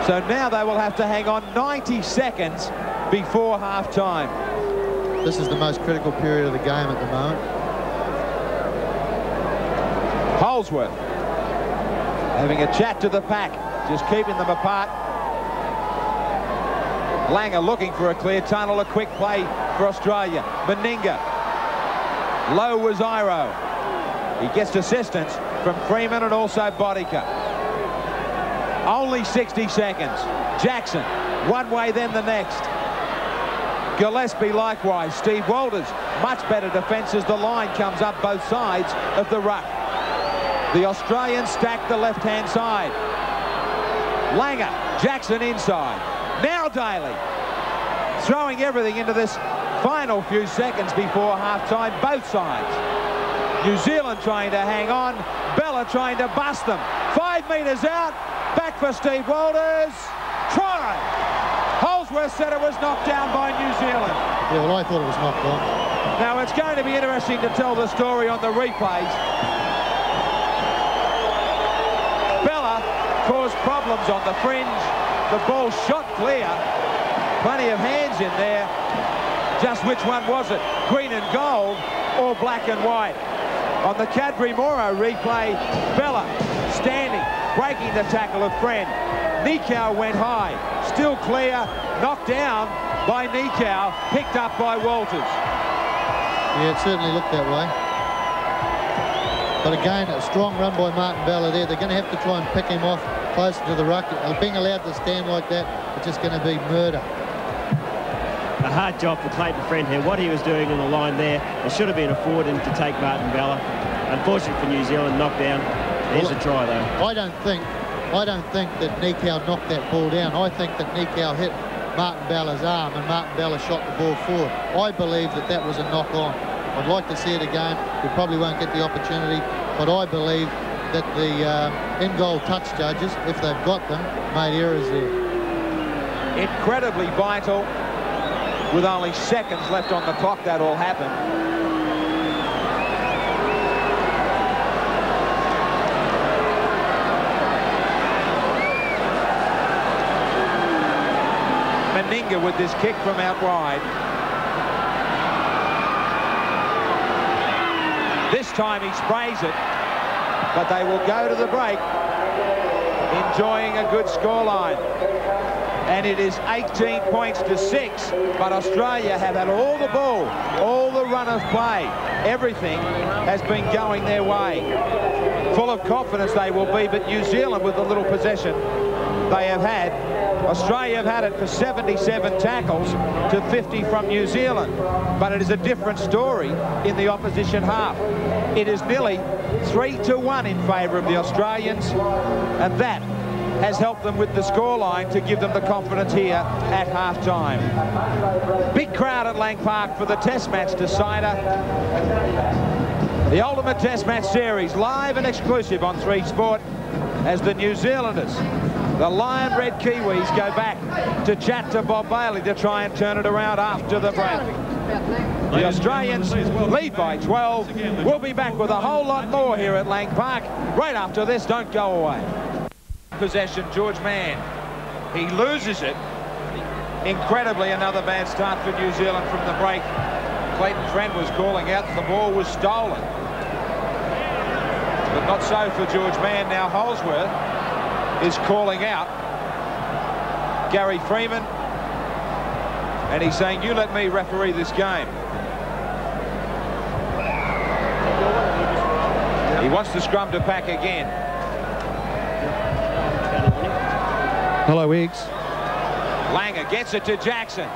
So now they will have to hang on 90 seconds before half-time. This is the most critical period of the game at the moment. Holsworth having a chat to the pack, just keeping them apart. Langer looking for a clear tunnel, a quick play for Australia. Meninga. Low was Iro. He gets assistance from Freeman and also Bodica. Only 60 seconds. Jackson, one way then the next. Gillespie likewise. Steve Walters, much better defence as the line comes up both sides of the ruck. The Australians stack the left-hand side. Langer, Jackson inside. Now Daly, throwing everything into this final few seconds before half-time, both sides. New Zealand trying to hang on. Bella trying to bust them. 5 metres out. Back for Steve Walters. Try. Holsworth said it was knocked down by New Zealand. Yeah, well, I thought it was knocked on. Now, it's going to be interesting to tell the story on the replays. Bella caused problems on the fringe. The ball shot clear. Plenty of hands in there. Just which one was it? Green and gold or black and white? On the Cadbury-Moro replay, Bella standing, breaking the tackle of Friend. Nikau went high, still clear, knocked down by Nikau, picked up by Walters. Yeah, it certainly looked that way. But again, a strong run by Martin Bella there. They're going to have to try and pick him off closer to the ruck. Being allowed to stand like that, it's just going to be murder. A hard job for Clayton Friend here. What he was doing on the line there, it should have been affording to take Martin Bella. Unfortunately for New Zealand, knocked down. There's a try though. I don't think that Nikau knocked that ball down. I think that Nikau hit Martin Bella's arm and Martin Bella shot the ball forward. I believe that was a knock on. I'd like to see it again. We probably won't get the opportunity, but I believe that the in-goal touch judges, if they've got them, made errors there. Incredibly vital. With only seconds left on the clock, that all happened. Meninga with this kick from out wide. This time he sprays it, but they will go to the break, enjoying a good scoreline. And it is 18 points to 6, but Australia have had all the ball, all the run of play. Everything has been going their way. Full of confidence they will be, but New Zealand with a little possession they have had. Australia have had it for 77 tackles to 50 from New Zealand. But it is a different story in the opposition half. It is nearly 3-1 in favour of the Australians, and that has helped them with the scoreline to give them the confidence here at half-time. Big crowd at Lang Park for the Test match decider. The Ultimate Test Match Series, live and exclusive on 3 Sport, as the New Zealanders, the Lion Red Kiwis, go back to chat to Bob Bailey to try and turn it around after the break. The Australians lead by 12. We'll be back with a whole lot more here at Lang Park right after this. Don't go away. Possession, George Mann. He loses it. Incredibly, another bad start for New Zealand from the break. Clayton Trent was calling out that the ball was stolen. But not so for George Mann. Now Holsworth is calling out Gary Freeman, and he's saying, you let me referee this game. He wants the scrum to pack again. Hello, Eggs. Langer gets it to Jackson.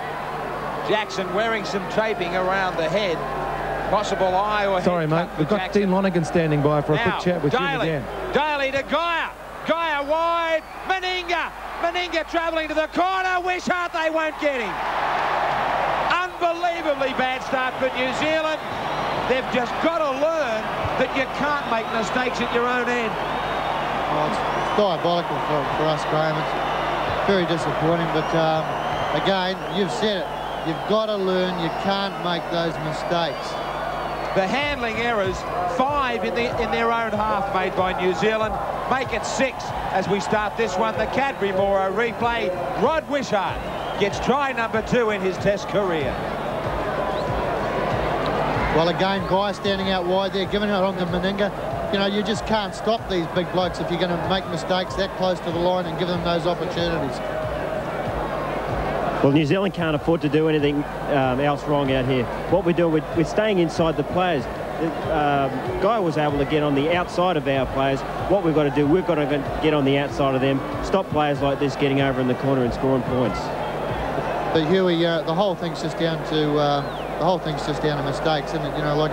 Jackson wearing some taping around the head. Possible eye or Sorry, mate. We've got Dean Lonergan standing by for a quick chat with you again. Daly to Geyer. Geyer wide. Meninga. Meninga travelling to the corner. Wishart, they won't get him. Unbelievably bad start for New Zealand. They've just got to learn that you can't make mistakes at your own end. Well, it's diabolical for us, Graham. It's very disappointing, but again, you've said it. You've got to learn you can't make those mistakes. The handling errors, 5 in their own half made by New Zealand. Make it 6 as we start this one. The Cadbury Moro replay. Rod Wishart gets try number 2 in his Test career. Well, again, Guy standing out wide there, giving it on to Meninga. You know, you just can't stop these big blokes if you're going to make mistakes that close to the line and give them those opportunities. Well, New Zealand can't afford to do anything else wrong out here. What we're doing, we're staying inside the players. Guy was able to get on the outside of our players. What we've got to do, we've got to get on the outside of them, stop players like this getting over in the corner and scoring points. But Huey, the whole thing's just down to mistakes, isn't it? You know, like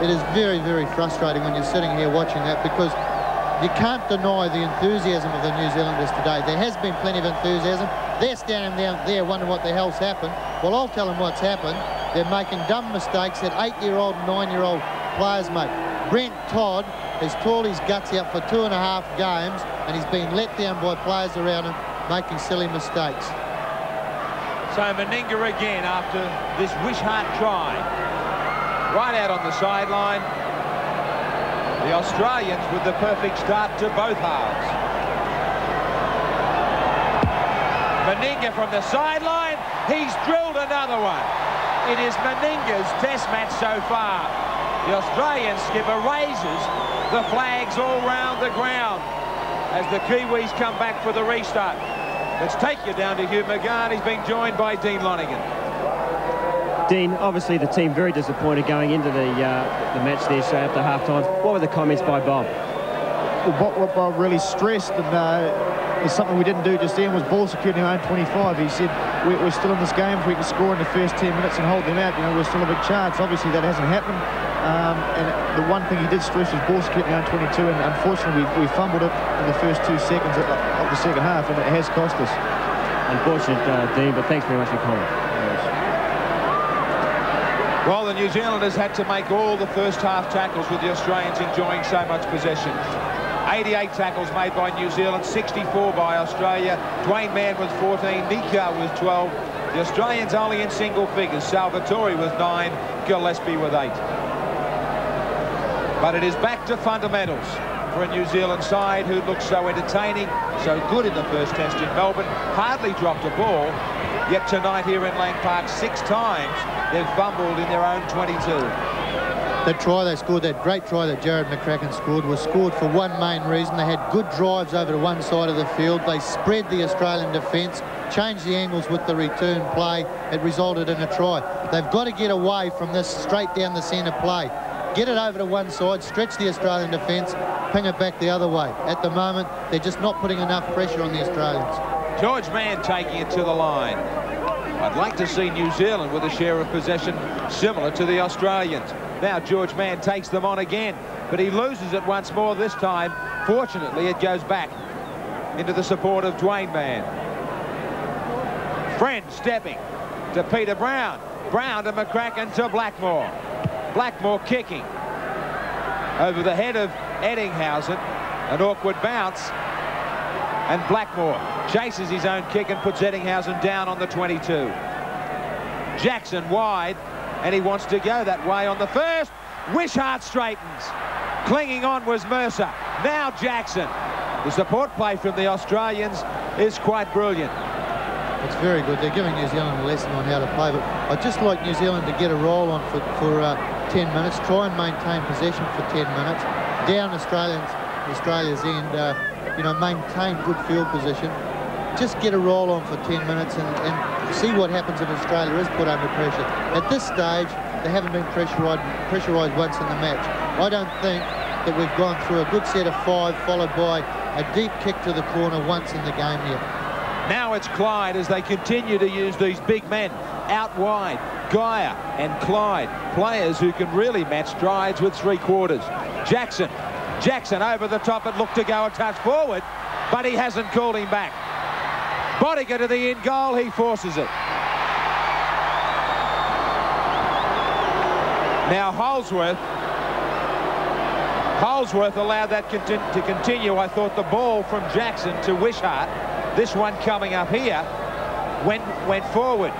it is very, very frustrating when you're sitting here watching that, because you can't deny the enthusiasm of the New Zealanders today. There has been plenty of enthusiasm. They're standing down there wondering what the hell's happened. Well, I'll tell them what's happened. They're making dumb mistakes that 8-year-old and 9-year-old players make. Brent Todd has tore his guts out for 2.5 games, and he's been let down by players around him making silly mistakes. So Meninga again after this Wishart try. Right out on the sideline. The Australians with the perfect start to both halves. Meninga from the sideline. He's drilled another one. It is Meninga's Test match so far. The Australian skipper raises the flags all round the ground as the Kiwis come back for the restart. Let's take you down to Hugh McGahn. He's been joined by Dean Lonergan. Dean, obviously the team very disappointed going into the match there, so after half-time. What were the comments by Bob? Well, what Bob really stressed, and it's something we didn't do just then, was ball security in our own 25. He said, we're still in this game. If we can score in the first 10 minutes and hold them out, you know, we're still a big chance. Obviously that hasn't happened. And the one thing he did stress was ball security in our own 22, and unfortunately we fumbled it in the first 2 seconds of the second half, and it has cost us. Unfortunate, Dean, but thanks very much for your comment. Well, the New Zealanders had to make all the first half tackles with the Australians enjoying so much possession. 88 tackles made by New Zealand, 64 by Australia. Dwayne Mann with 14, Nika with 12. The Australians only in single figures. Salvatore with 9, Gillespie with 8. But it is back to fundamentals for a New Zealand side who looks so entertaining, so good in the first test in Melbourne, hardly dropped a ball. Yet tonight here in Lang Park, 6 times they've fumbled in their own 22. That try they scored, that great try that Jared McCracken scored, was scored for one main reason. They had good drives over to one side of the field. They spread the Australian defence, changed the angles with the return play. It resulted in a try. They've got to get away from this straight down the centre play. Get it over to one side, stretch the Australian defence, ping it back the other way. At the moment, they're just not putting enough pressure on the Australians. George Mann taking it to the line. I'd like to see New Zealand with a share of possession similar to the Australians. Now George Mann takes them on again, but he loses it once more this time. Fortunately, it goes back into the support of Dwayne Mann. Friend stepping to Peter Brown. Brown to McCracken to Blackmore. Blackmore kicking over the head of Eddinghausen. An awkward bounce. And Blackmore chases his own kick and puts Eddinghausen down on the 22. Jackson wide, and he wants to go that way on the first. Wishart straightens. Clinging on was Mercer. Now Jackson. The support play from the Australians is quite brilliant. It's very good. They're giving New Zealand a lesson on how to play, but I'd just like New Zealand to get a roll on for 10 minutes, try and maintain possession for 10 minutes, down Australia's end, you know, maintain good field position, just get a roll on for 10 minutes and see what happens if Australia is put under pressure. At this stage, they haven't been pressurised once in the match. I don't think that we've gone through a good set of 5 followed by a deep kick to the corner once in the game yet. Now it's Clyde as they continue to use these big men out wide. Geyer and Clyde, players who can really match strides with 3/4. Jackson over the top. It looked to go a touch forward, but he hasn't called him back. Bodiger to the in goal. He forces it. Now Holsworth allowed that to continue. I thought the ball from Jackson to Wishart, this one coming up here, went forward.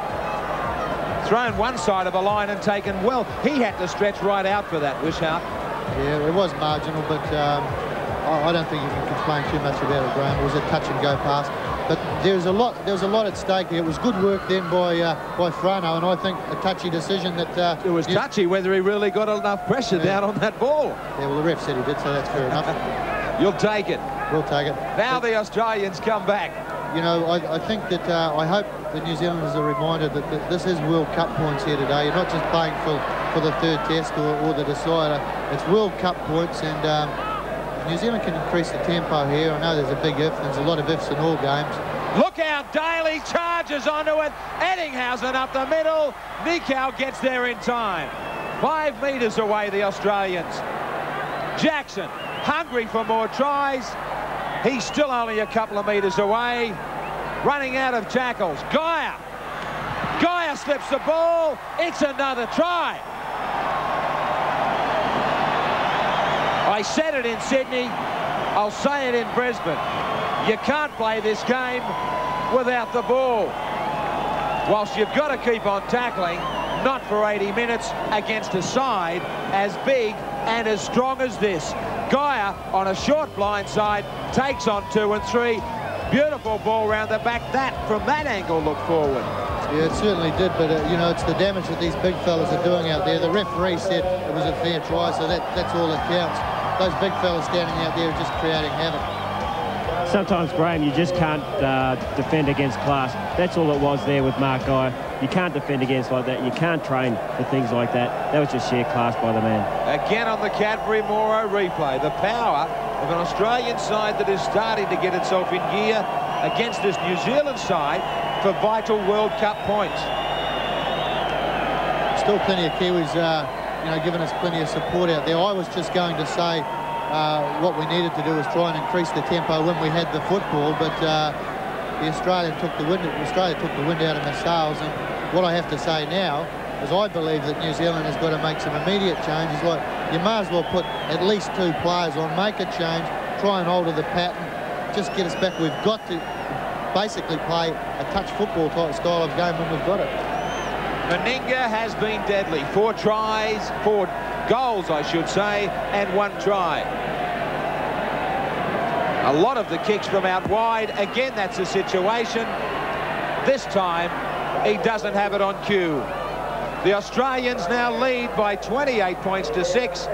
Thrown one side of the line and taken well. He had to stretch right out for that, Wishart. Yeah, it was marginal, but I don't think you can complain too much about it, Graham. It was a touch and go pass. But there's a lot at stake here. It was good work then by Frano, and I think a touchy decision that... it was touchy whether he really got enough pressure down on that ball. Yeah, well, the ref said he did, so that's fair enough. You'll take it. We'll take it. Now the Australians come back. You know, I think that I hope the New Zealanders are reminded that this is World Cup points here today. You're not just playing for the third test or the decider. It's World Cup points, and New Zealand can increase the tempo here. I know there's a big if. There's a lot of ifs in all games. Look out, Daly charges onto it. Eddinghausen up the middle. Nikau gets there in time. 5 metres away, the Australians. Jackson, hungry for more tries. He's still only a couple of metres away. Running out of tackles. Geyer slips the ball. It's another try. I said it in Sydney. I'll say it in Brisbane. You can't play this game without the ball. Whilst you've got to keep on tackling, not for 80 minutes against a side as big and as strong as this. Geyer on a short blind side takes on 2 and 3. Beautiful ball round the back. That from that angle looked forward. Yeah, it certainly did, but you know, it's the damage that these big fellas are doing out there. The referee said it was a fair try, so that's all that counts. Those big fellas standing out there are just creating havoc. Sometimes, Graham, you just can't defend against class. That's all it was there with Mark Geyer. You can't defend against like that. You can't train for things like that. That was just sheer class by the man. Again on the Cadbury Moro replay. The power of an Australian side that is starting to get itself in gear against this New Zealand side for vital World Cup points. Still plenty of Kiwis, you know, giving us plenty of support out there. I was just going to say what we needed to do was try and increase the tempo when we had the football, but Australia took the wind out of the sails. And what I have to say now is I believe that New Zealand has got to make some immediate changes. Like, you may as well put at least 2 players on, make a change, try and alter the pattern, just get us back. We've got to basically play a touch football type style of game when we've got it. Meninga has been deadly. 4 tries, 4 goals, I should say, and 1 try. A lot of the kicks from out wide. Again, that's a situation. This time, he doesn't have it on cue. The Australians now lead by 28 points to 6,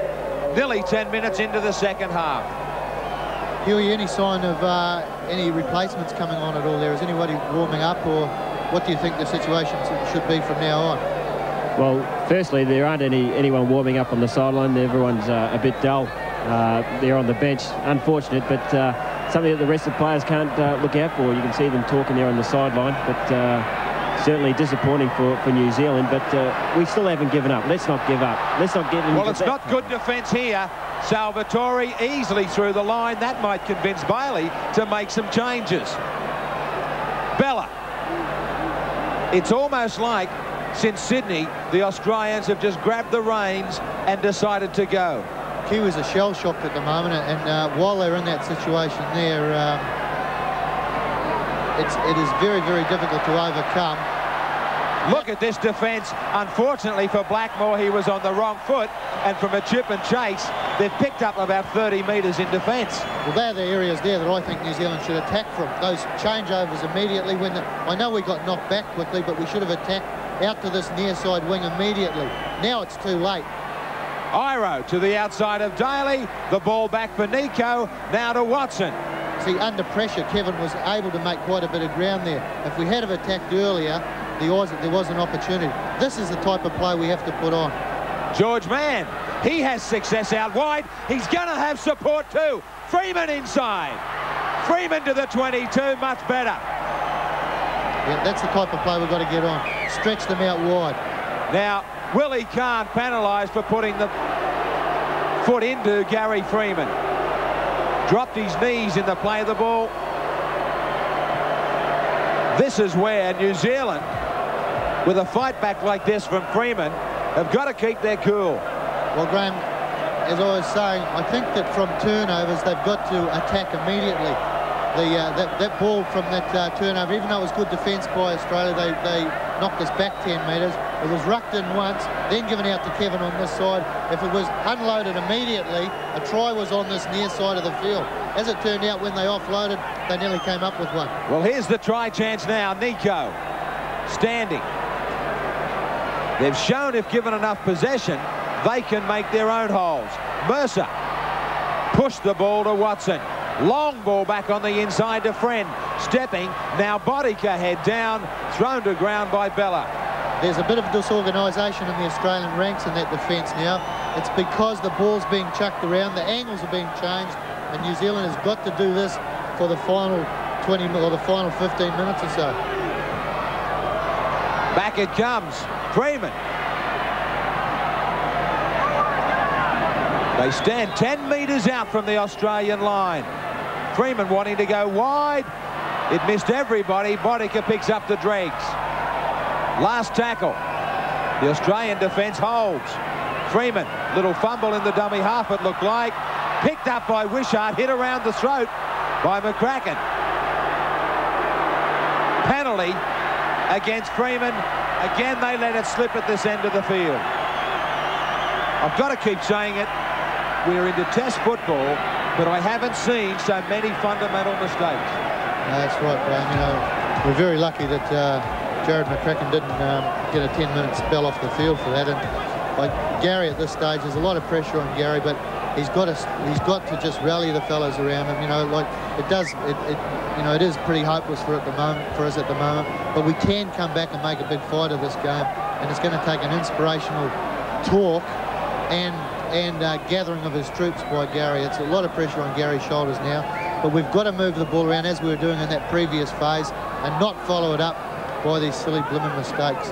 nearly 10 minutes into the second half. Huey, any sign of any replacements coming on at all there? Is anybody warming up, or what do you think the situation should be from now on? Well, firstly, there aren't anyone warming up on the sideline. Everyone's a bit dull. there on the bench. Unfortunate, but something that the rest of the players can't look out for. You can see them talking there on the sideline, but certainly disappointing for New Zealand. But we still haven't given up. Let's not give up. Let's not get into Well, it's not good defence here. Salvatore easily through the line. That might convince Bailey to make some changes. Bella. It's almost like since Sydney, the Australians have just grabbed the reins and decided to go. Kiwis are shell-shocked at the moment, and while they're in that situation there, it is very, very difficult to overcome. Look at this defence. Unfortunately for Blackmore, he was on the wrong foot, and from a chip and chase, they've picked up about 30 metres in defence. Well, they're the areas there that I think New Zealand should attack from. Those changeovers immediately. I know we got knocked back quickly, but we should have attacked out to this near side wing immediately. Now it's too late. Iro to the outside of Daly. The ball back for Nico. Now to Watson. See, under pressure, Kevin was able to make quite a bit of ground there. If we had have attacked earlier, there was an opportunity. This is the type of play we have to put on. George Mann, he has success out wide. He's going to have support too. Freeman inside. Freeman to the 22, much better. Yeah, that's the type of play we've got to get on. Stretch them out wide. Now, Willie Kahn penalised for putting the foot into Gary Freeman. Dropped his knees in the play of the ball. This is where New Zealand, with a fight back like this from Freeman, have got to keep their cool. Well, Graham, as I was saying, I think that from turnovers, they've got to attack immediately. That ball from that turnover, even though it was good defence by Australia, they knocked us back 10 metres. It was rucked in once, then given out to Kevin on this side. If it was unloaded immediately, a try was on this near side of the field. As it turned out, when they offloaded, they nearly came up with one. Well, here's the try chance now. Nico standing. They've shown if given enough possession, they can make their own holes. Mercer pushed the ball to Watson. Long ball back on the inside to Friend. Stepping, now Bodica head down, thrown to ground by Bella. There's a bit of disorganisation in the Australian ranks in that defence now. It's because the ball's being chucked around, the angles are being changed, and New Zealand has got to do this for the final 20 or the final 15 minutes or so. Back it comes. Freeman. They stand 10 metres out from the Australian line. Freeman wanting to go wide. It missed everybody. Bodica picks up the dregs. Last tackle. The Australian defence holds. Freeman, little fumble in the dummy half it looked like. Picked up by Wishart, hit around the throat by McCracken. Penalty against Freeman. Again, they let it slip at this end of the field. I've got to keep saying it. We're into test football, but I haven't seen so many fundamental mistakes. That's right, Graham. You know, we're very lucky that Jared McCracken didn't get a 10-minute spell off the field for that. And like Gary at this stage, there's a lot of pressure on Gary, but he's got to just rally the fellows around him. You know, like you know, it is pretty hopeless for us at the moment. But we can come back and make a big fight of this game, and it's going to take an inspirational talk and gathering of his troops by Gary. It's a lot of pressure on Gary's shoulders now, but we've got to move the ball around as we were doing in that previous phase and not follow it up by these silly blimmin' mistakes.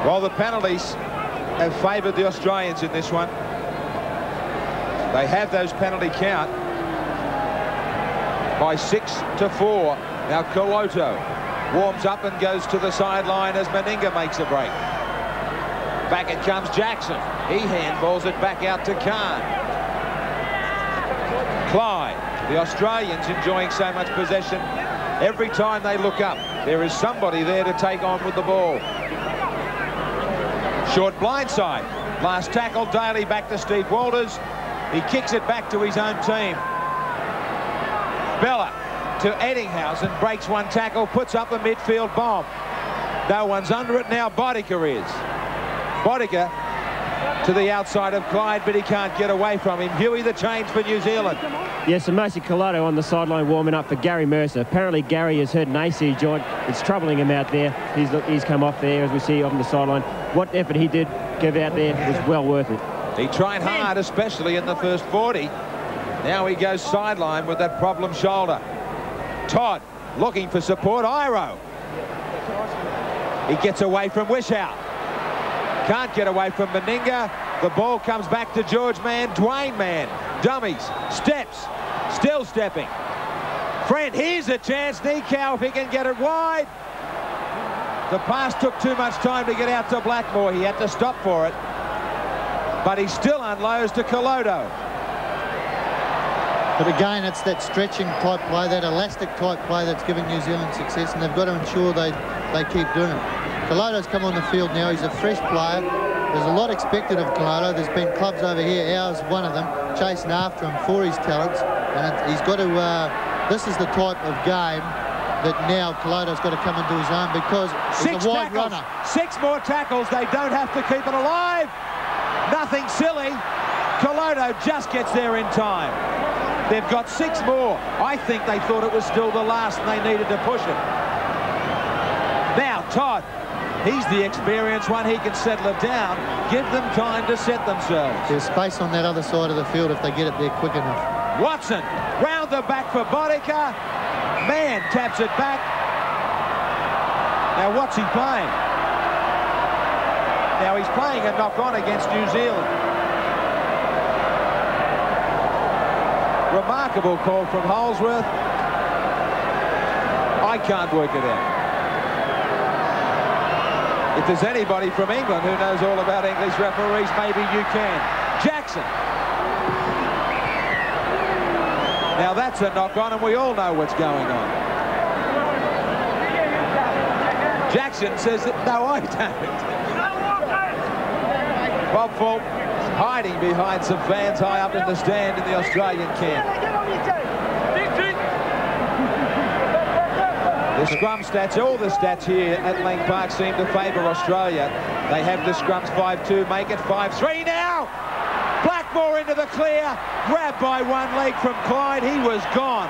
Well, the penalties have favoured the Australians in this one. They have those penalty count by 6-4. Now Koloto warms up and goes to the sideline as Meninga makes a break. Back it comes Jackson. He handballs it back out to Kahn. Clyde. The Australians enjoying so much possession. Every time they look up, there is somebody there to take on with the ball. Short blindside. Last tackle, Daly back to Steve Walters. He kicks it back to his own team. Bella to Eddinghausen, breaks one tackle, puts up a midfield bomb. No one's under it now, Bodica is. Bodica to the outside of Clyde, but he can't get away from him. Huey, the change for New Zealand. Yes, and Mosi Colato on the sideline warming up for Gary Mercer. Apparently Gary has hurt an AC joint. It's troubling him out there. He's come off there, as we see on the sideline. What effort he did give out there was well worth it. He tried hard, especially in the first 40. Now he goes sideline with that problem shoulder. Todd looking for support. Iro. He gets away from Wishout. Can't get away from Meninga. The ball comes back to George Mann. Dwayne Mann. Dummies. Steps. Still stepping. Friend, here's a chance. Nikau, if he can get it wide. The pass took too much time to get out to Blackmore. He had to stop for it. But he still unloads to Colodo. But again, it's that stretching type play, that elastic type play that's giving New Zealand success, and they've got to ensure they keep doing it. Colodo's come on the field now. He's a fresh player. There's a lot expected of Colodo. There's been clubs over here, ours one of them, chasing after him for his talents. And he's got to, this is the type of game that now Colodo's got to come into his own, because he's a wide runner. 6 more tackles. They don't have to keep it alive. Nothing silly. Colodo just gets there in time. They've got 6 more. I think they thought it was still the last and they needed to push it. Now, Todd, he's the experienced one. He can settle it down. Give them time to set themselves. There's space on that other side of the field if they get it there quick enough. Watson, round the back for Bodica. Mann taps it back. Now, what's he playing? Now, he's playing a knock-on against New Zealand. Remarkable call from Holsworth. I can't work it out. If there's anybody from England who knows all about English referees, maybe you can. Jackson. Now that's a knock-on, and we all know what's going on. Jackson says that, no, I don't. Bob Fulton hiding behind some fans high up in the stand in the Australian camp. The scrum stats, all the stats here at Lang Park seem to favour Australia. They have the scrums 5-2, make it 5-3 now. Blackmore into the clear, grabbed by one leg from Clyde. He was gone.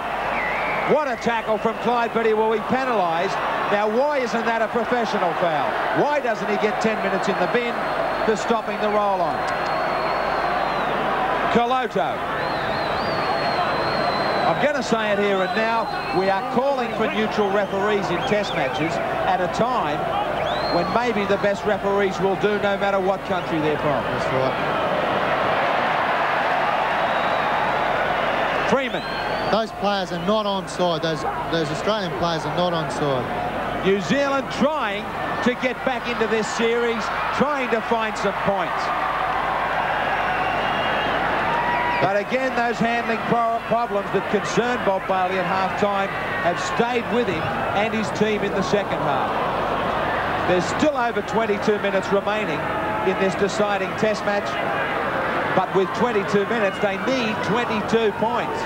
What a tackle from Clyde, but he will be penalised. Now, why isn't that a professional foul? Why doesn't he get 10 minutes in the bin for stopping the roll-on? Coloto. I'm going to say it here and now. We are calling for neutral referees in test matches at a time when maybe the best referees will do no matter what country they're from. That's right. Freeman. Those players are not onside. Those Australian players are not onside. New Zealand trying to get back into this series, trying to find some points. But again, those handling problems that concerned Bob Bailey at half-time have stayed with him and his team in the second half. There's still over 22 minutes remaining in this deciding test match, but with 22 minutes, they need 22 points.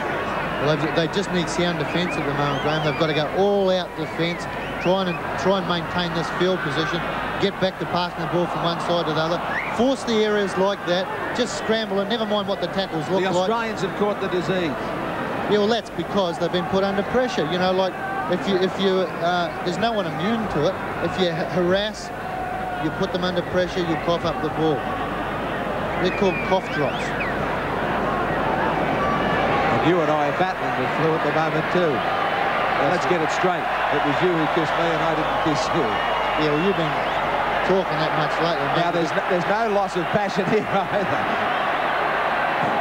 Well, they just need sound defence at the moment, Graham. They've got to go all-out defence, try and maintain this field position, get back to passing the ball from one side to the other, force the areas like that, just scramble, and never mind what the tackles look like. The Australians have caught the disease. Yeah, well, that's because they've been put under pressure. You know, like if you there's no one immune to it. If you harass, you put them under pressure, you cough up the ball. They're called cough drops. And you and I are battling with flu at the moment too. Now, let's get it straight. It was you who kissed me and I didn't kiss you. Yeah, well, you've been talking that much lately. Now, there's no loss of passion here either.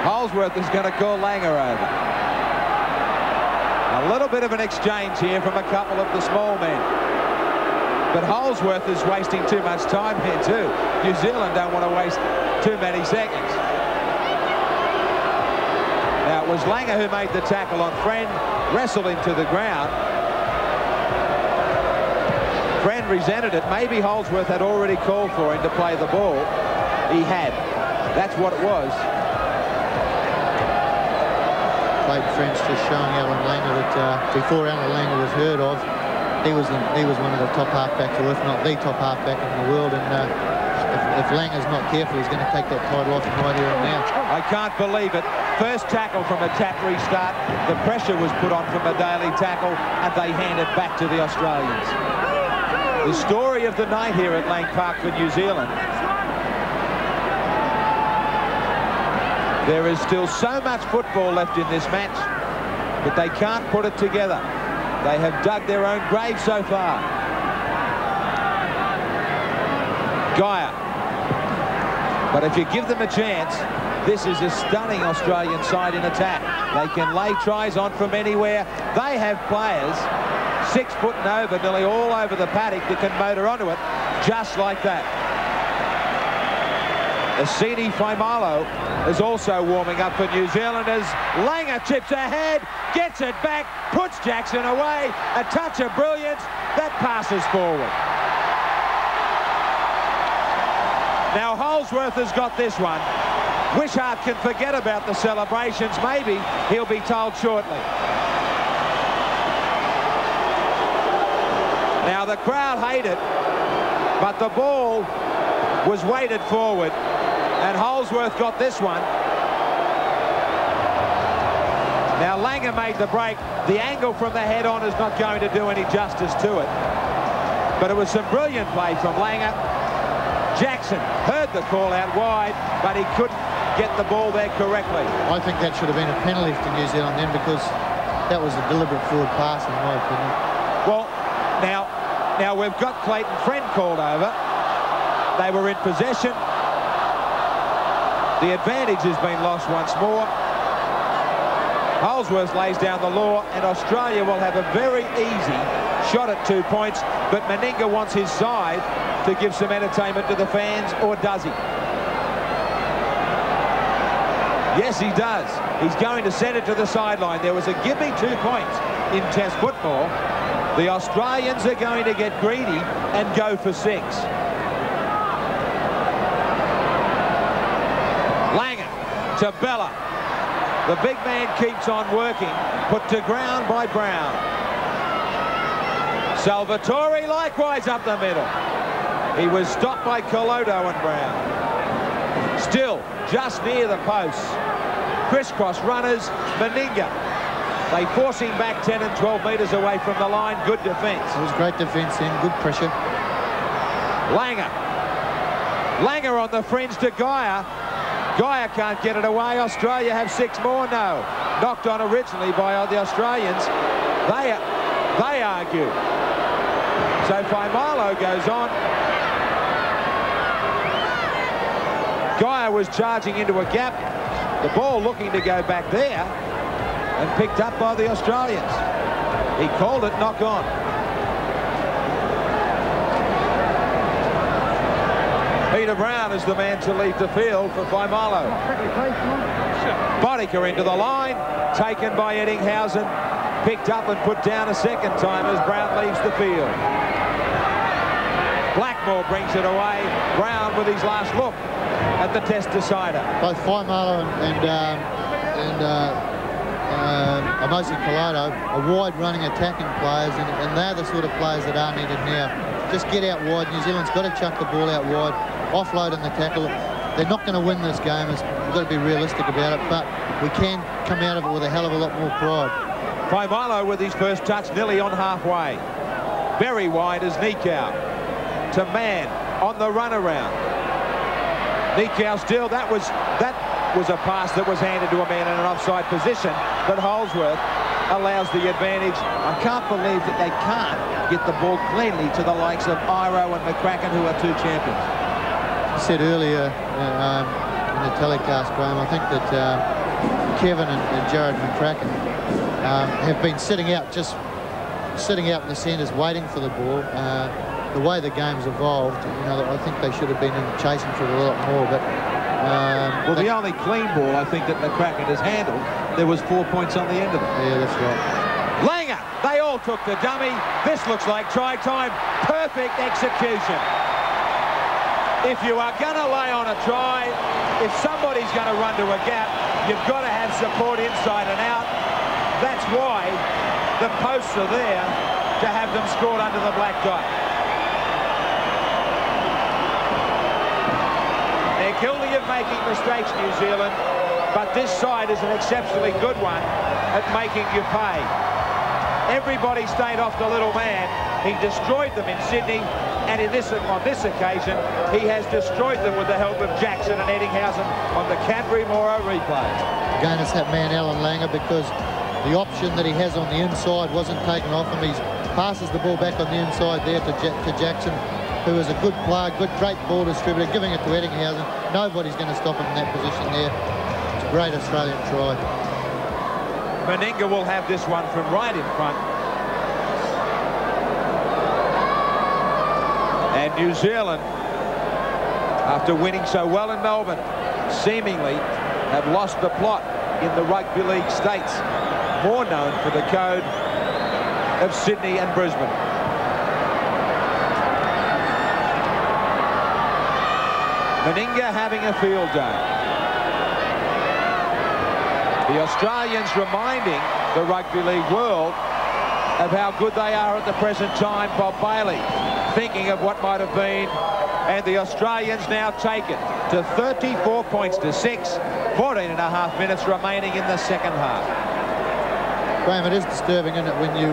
Holsworth is going to call Langer over. A little bit of an exchange here from a couple of the small men. But Holsworth is wasting too much time here too. New Zealand don't want to waste too many seconds. Now, it was Langer who made the tackle on Friend, wrestled him to the ground. Friend resented it. Maybe Holsworth had already called for him to play the ball. He had. That's what it was. Clayton Friend's just showing Alan Langer that before Alan Langer was heard of, he was one of the top halfbacks, or if not the top halfback in the world. And if Langer's not careful, he's going to take that title off him right here and now. I can't believe it. First tackle from a tap restart. The pressure was put on from a daily tackle, and they hand it back to the Australians. The story of the night here at Lang Park for New Zealand. There is still so much football left in this match, but they can't put it together. They have dug their own grave so far. Gaia. But if you give them a chance, this is a stunning Australian side in attack. They can lay tries on from anywhere. They have players 6 foot and over, nearly all over the paddock, that can motor onto it just like that. Asini Faimalo is also warming up for New Zealanders. Langer chips ahead, gets it back, puts Jackson away. A touch of brilliance. That passes forward. Now Holsworth has got this one. Wishart can forget about the celebrations. Maybe he'll be told shortly. Now the crowd hate it, but the ball was weighted forward, and Holsworth got this one. Now Langer made the break. The angle from the head on is not going to do any justice to it, but it was some brilliant play from Langer. Jackson heard the call out wide, but he couldn't get the ball there correctly. I think that should have been a penalty to New Zealand then, because that was a deliberate forward pass in my opinion. Well, now we've got Clayton Friend called over. They were in possession. The advantage has been lost once more. Holsworth lays down the law, and Australia will have a very easy shot at 2 points, but Meninga wants his side to give some entertainment to the fans, or does he? Yes, he does. He's going to send it to the sideline. There was a give me 2 points in Test football. The Australians are going to get greedy and go for 6. Langer to Bella. The big man keeps on working, put to ground by Brown. Salvatore likewise up the middle. He was stopped by Colodo and Brown. Still just near the posts. Crisscross runners, Meninga. They force him back 10 and 12 metres away from the line. Good defence. It was great defence then, good pressure. Langer. Langer on the fringe to Gaia. Gaia can't get it away. Australia have 6 more. No. Knocked on originally by the Australians. They argue. So Faimalo goes on. Gaia was charging into a gap. The ball looking to go back there, and picked up by the Australians. He called it knock on. Peter Brown is the man to leave the field for Faimalo. Boddicker into the line, taken by Eddinghausen, picked up and put down a second time as Brown leaves the field. Blackmore brings it away. Brown with his last look at the Test decider. Both Faimalo and Amosi Colodo are wide-running attacking players, and they're the sort of players that are needed now. Just get out wide. New Zealand's got to chuck the ball out wide, offload in the tackle. They're not going to win this game. We've got to be realistic about it, but we can come out of it with a hell of a lot more pride. Faimalo with his first touch, nearly on halfway. Very wide as Nikau. To Mann on the run around. Nikau still, that was a pass that was handed to a man in an offside position, but Holsworth allows the advantage. I can't believe that they can't get the ball cleanly to the likes of Iro and McCracken, who are 2 champions. I said earlier in the telecast, Graham, I think that Kevin and Jared McCracken have been sitting out in the centres waiting for the ball. The way the game's evolved, I think they should have been chasing for it a lot more. But well, the only clean ball I think that McCracken has handled, there was 4 points on the end of it. Yeah, that's right. Langer, they all took the dummy. This looks like try time. Perfect execution. If you are going to lay on a try, if somebody's going to run to a gap, you've got to have support inside and out. That's why the posts are there to have them scored under the black dot. They're guilty of making mistakes, New Zealand, but this side is an exceptionally good one at making you pay. Everybody stayed off the little man. He destroyed them in Sydney, and on this occasion, he has destroyed them with the help of Jackson and Eddinghausen on the Canberra-Moro replay. Again, it's that man, Alan Langer, because the option that he has on the inside wasn't taken off him. He passes the ball back on the inside there to Jackson, who is a good player, great ball distributor, giving it to Eddinghausen. Nobody's going to stop him in that position there. It's a great Australian try. Meninga will have this one from right in front. And New Zealand, after winning so well in Melbourne, seemingly have lost the plot in the rugby league states, more known for the code of Sydney and Brisbane. Meninga having a field day. The Australians reminding the rugby league world of how good they are at the present time. Bob Bailey thinking of what might have been, and the Australians now take it to 34 points to 6, 14.5 minutes remaining in the second half. Graham, it is disturbing, isn't it, when you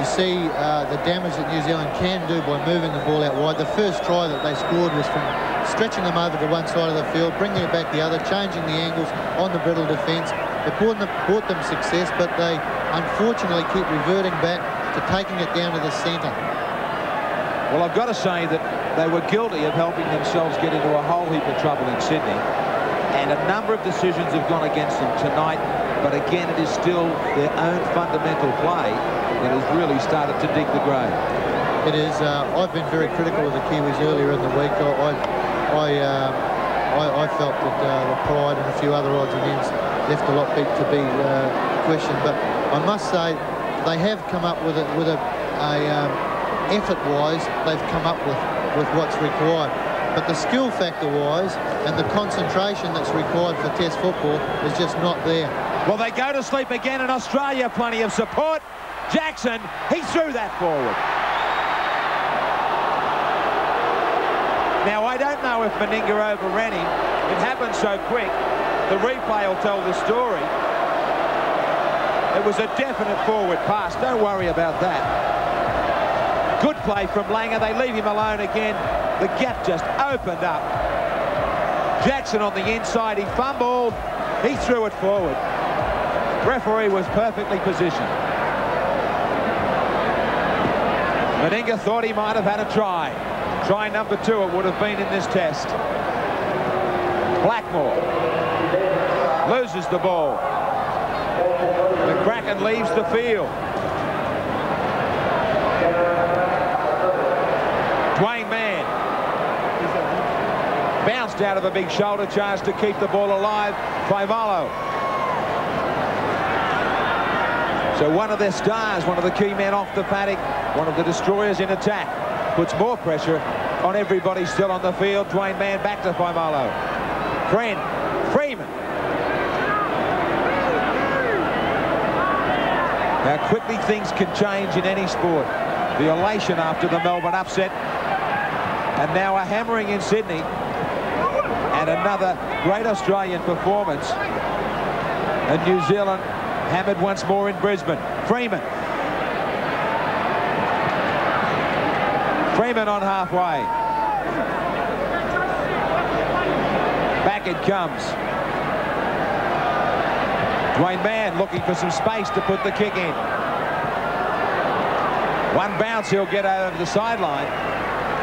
see the damage that New Zealand can do by moving the ball out wide. The first try that they scored was from stretching them over to one side of the field, bringing it back the other, changing the angles on the brittle defence. It brought them success, but they unfortunately keep reverting back to taking it down to the centre. Well, I've got to say that they were guilty of helping themselves get into a whole heap of trouble in Sydney, and a number of decisions have gone against them tonight, but again, it is still their own fundamental play that has really started to dig the grave. It is. I've been very critical of the Kiwis earlier in the week. I felt that the Pride and a few other odds and ends left a lot to be questioned, but I must say they have come up with effort-wise, they've come up with what's required. But the skill factor-wise and the concentration that's required for Test football is just not there. Well, they go to sleep again in Australia. Plenty of support. Jackson, he threw that forward. Now, I don't know if Meninga overran him. It happened so quick. The replay will tell the story. It was a definite forward pass. Don't worry about that. Good play from Langer. They leave him alone again. The gap just opened up. Jackson on the inside. He fumbled. He threw it forward. Referee was perfectly positioned. Meninga thought he might have had a try. Try number 2 it would have been in this test. Blackmore loses the ball. McCracken leaves the field. Dwayne Mann bounced out of a big shoulder charge to keep the ball alive. Faimalo. So one of their stars, one of the key men off the paddock, one of the destroyers in attack, puts more pressure on everybody still on the field. Dwayne Mann back to Faimalo. Freeman. How quickly things can change in any sport. The elation after the Melbourne upset, and now a hammering in Sydney, and another great Australian performance, and New Zealand hammered once more in Brisbane. Freeman on halfway. Back it comes. Dwayne Mann looking for some space to put the kick in. One bounce, he'll get over the sideline,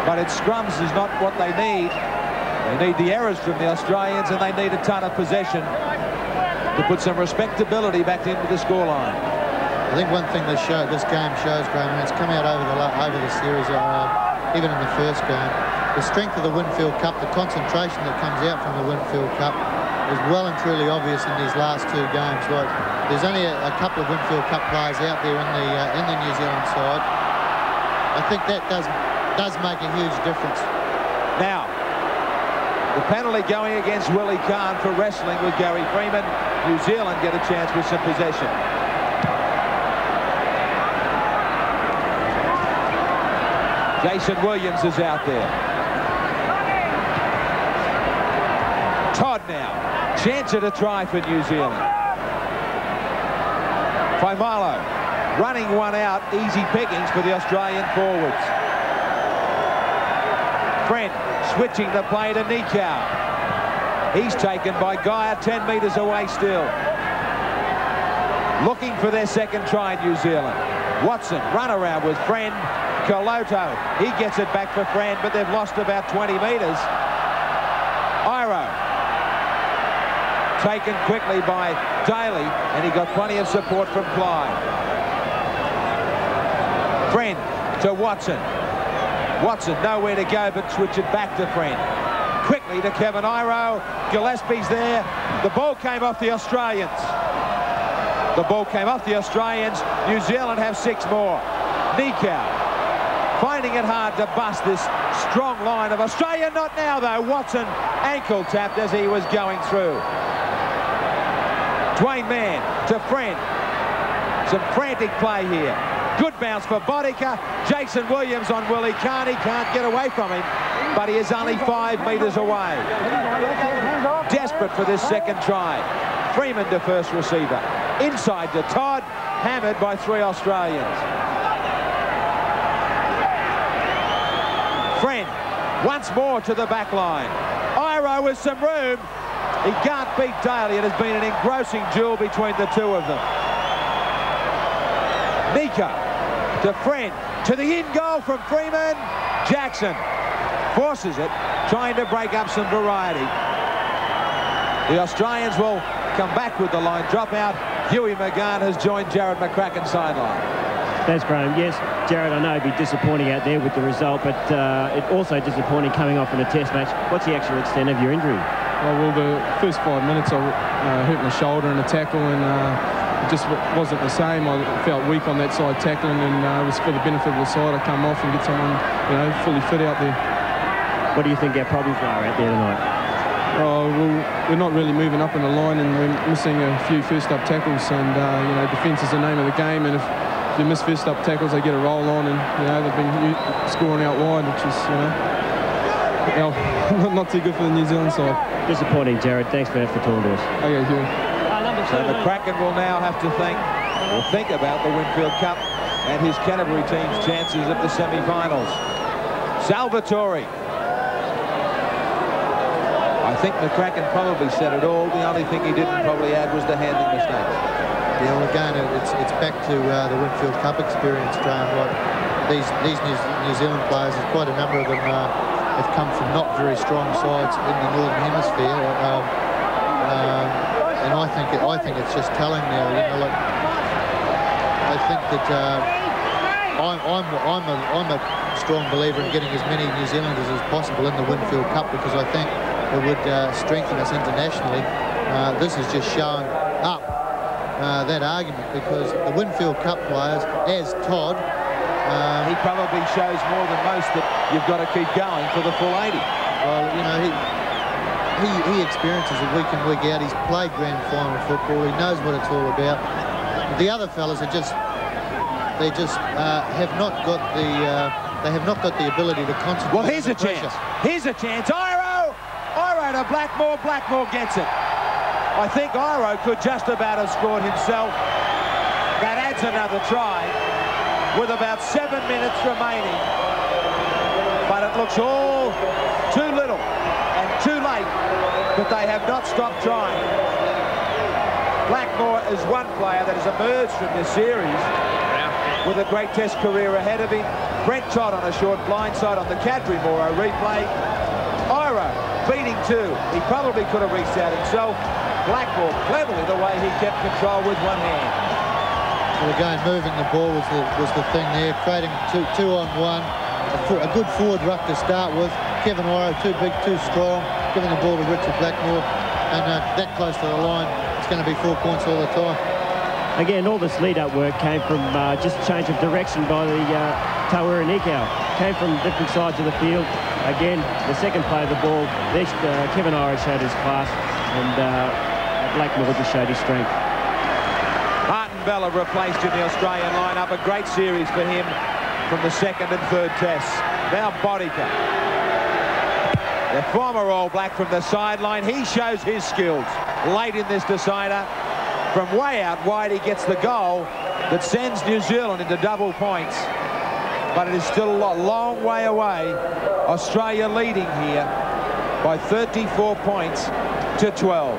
but its scrums is not what they need. They need the errors from the Australians, and they need a ton of possession to put some respectability back into the scoreline. I think one thing this game shows, Graham, and it's come out over the series, even in the first game, the strength of the Winfield Cup, the concentration that comes out from the Winfield Cup is well and truly obvious in these last 2 games. Like, there's only a couple of Winfield Cup players out there in the New Zealand side. I think that does make a huge difference. Now, the penalty going against Willie Kahn for wrestling with Gary Freeman. New Zealand get a chance with some possession. Jason Williams is out there. Todd now. Chance at a try for New Zealand. Faimalo running one out, easy pickings for the Australian forwards. Friend switching the play to Nikau. He's taken by Geyer 10 metres away still. Looking for their second try, New Zealand. Watson, run around with Friend. Coloto, he gets it back for Friend, but they've lost about 20 metres. Iro, taken quickly by Daly, and he got plenty of support from Clyde. Friend to Watson. Watson nowhere to go but switch it back to Friend. Quickly to Kevin Iro. Gillespie's there. The ball came off the Australians. The ball came off the Australians. New Zealand have 6 more. Nikau finding it hard to bust this strong line of Australia. Not now though. Watson ankle tapped as he was going through. Dwayne Mann to Friend. Some frantic play here. Good bounce for Bodica. Jason Williams on Willie Carney. Can't get away from him, but he is only 5 metres away. Desperate for this second try. Freeman to first receiver. Inside to Todd. Hammered by 3 Australians. Friend once more to the back line. Iro with some room. He can't beat Daly. It has been an engrossing duel between the two of them. Nika to Friend, to the in goal from Freeman. Jackson forces it, trying to break up some variety. The Australians will come back with the line dropout. Huey McGahn has joined Jared McCracken sideline. Thanks, Graham. Yes, Jared, I know it'd be disappointing out there with the result, but it also disappointing coming off in a test match. What's the actual extent of your injury? Well, the first 5 minutes I hurt my shoulder in a tackle, and it just wasn't the same. I felt weak on that side tackling, and it was for the benefit of the side. I come off and get someone, fully fit out there. What do you think our problems are out there tonight? Oh, well, we're not really moving up in the line, and we're missing a few first-up tackles, and defence is the name of the game, and if you miss first-up tackles, they get a roll on, and they've been scoring out wide, which is not too good for the New Zealand side. Disappointing, Jared. Thanks for talking to us. Okay, Hugh. So McCracken will now have to think about the Winfield Cup and his Canterbury team's chances of the semi-finals. Salvatore. I think McCracken probably said it all. The only thing he didn't probably add was the handling mistakes. Yeah, well, again, it's back to the Winfield Cup experience, Graham. Like these New Zealand players, there's quite a number of them have come from not very strong sides in the Northern Hemisphere. And I think it's just telling now. I think that I'm a strong believer in getting as many New Zealanders as possible in the Winfield Cup, because I think it would strengthen us internationally. This is just showing up that argument, because the Winfield Cup players, as Todd, he probably shows more than most that you've got to keep going for the full 80. Well, he experiences it week in, week out. He's played grand final football. He knows what it's all about. The other fellas have not got the ability to concentrate. Well, here's a chance. Here's a chance. Iro to Blackmore. Blackmore gets it. I think Iro could just about have scored himself. That adds another try with about 7 minutes remaining. But it looks all too little and too late, but they have not stopped trying. Blackmore is one player that has emerged from this series with a great test career ahead of him. Brent Todd on a short blindside on the Kadri Moro replay. Iro beating 2. He probably could have reached out himself. Blackmore cleverly the way he kept control with one hand. Well, again, moving the ball was the thing there, creating two-on-one, a good forward ruck to start with. Kevin Iro, too big, too strong, giving the ball to Richard Blackmore, and that close to the line, it's going to be 4 points all the time. Again, all this lead-up work came from just change of direction by the Tawera Nikau. Came from different sides of the field. Again, the second play of the ball, Kevin Iro showed his class, and Blackmore just showed his strength. Martin Bella replaced in the Australian lineup. A great series for him from the second and third tests. Now Bodica, the former All Black, from the sideline. He shows his skills late in this decider. From way out wide, he gets the goal. that sends New Zealand into double points. But it is still a long way away. Australia leading here by 34 points to 12.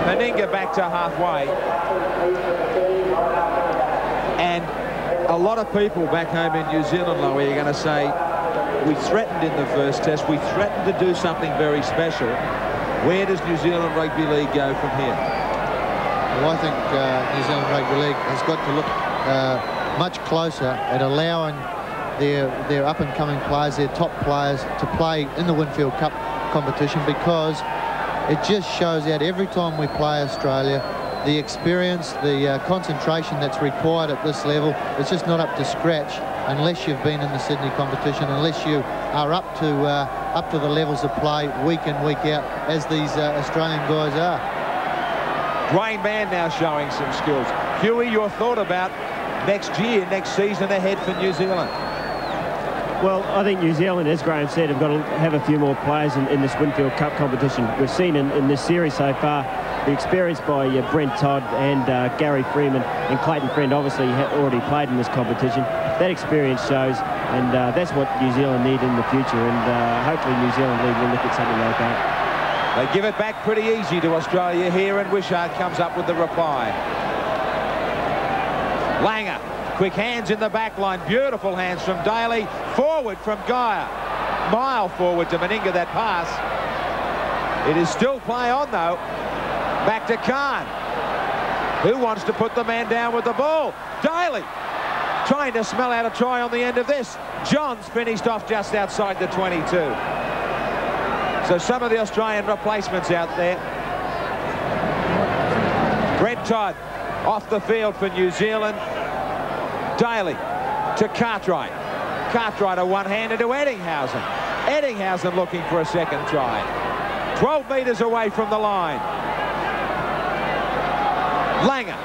Meninga back to halfway. And a lot of people back home in New Zealand, Louie, are going to say, we threatened in the first test, we threatened to do something very special. Where does New Zealand Rugby League go from here? Well, I think New Zealand Rugby League has got to look much closer at allowing their up-and-coming players, their top players, to play in the Winfield Cup competition, because it just shows out every time we play Australia, the experience, the concentration that's required at this level is just not up to scratch unless you've been in the Sydney competition, unless you are up to the levels of play week in, week out, as these Australian guys are. Dwayne Mann now showing some skills. Huey, your thought about next year, next season ahead for New Zealand? Well, I think New Zealand, as Graham said, have got to have a few more players in this Winfield Cup competition. We've seen in this series so far the experience by Brent Todd and Gary Freeman, and Clayton Friend obviously already played in this competition. That experience shows, and that's what New Zealand need in the future, and hopefully New Zealand League will look at something like that. They give it back pretty easy to Australia here, and Wishart comes up with the reply. Langer, quick hands in the back line, beautiful hands from Daly, forward from Geyer. Mile forward to Meninga, that pass. It is still play on though. Back to Khan. Who wants to put the man down with the ball? Daly trying to smell out a try on the end of this. Johns finished off just outside the 22. So some of the Australian replacements out there. Brent Todd off the field for New Zealand. Daly to Cartwright. Cartwright a one-hander to Eddinghausen. Eddinghausen looking for a second try. 12 metres away from the line. Langer.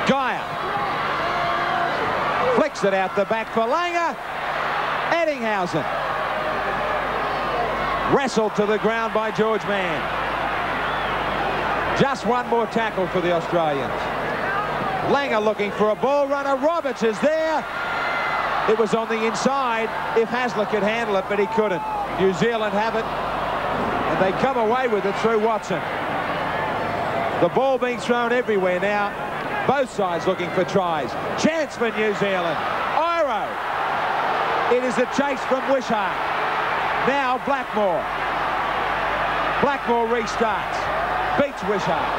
Geyer. Flicks it out the back for Langer. Eddinghausen. Wrestled to the ground by George Mann. Just one more tackle for the Australians. Langer looking for a ball runner. Roberts is there. It was on the inside if Hasler could handle it, but he couldn't. New Zealand have it, and they come away with it through Watson. The ball being thrown everywhere now. Both sides looking for tries. Chance for New Zealand. Iro. It is a chase from Wishart. Now Blackmore. Blackmore restarts. Beats Wishart.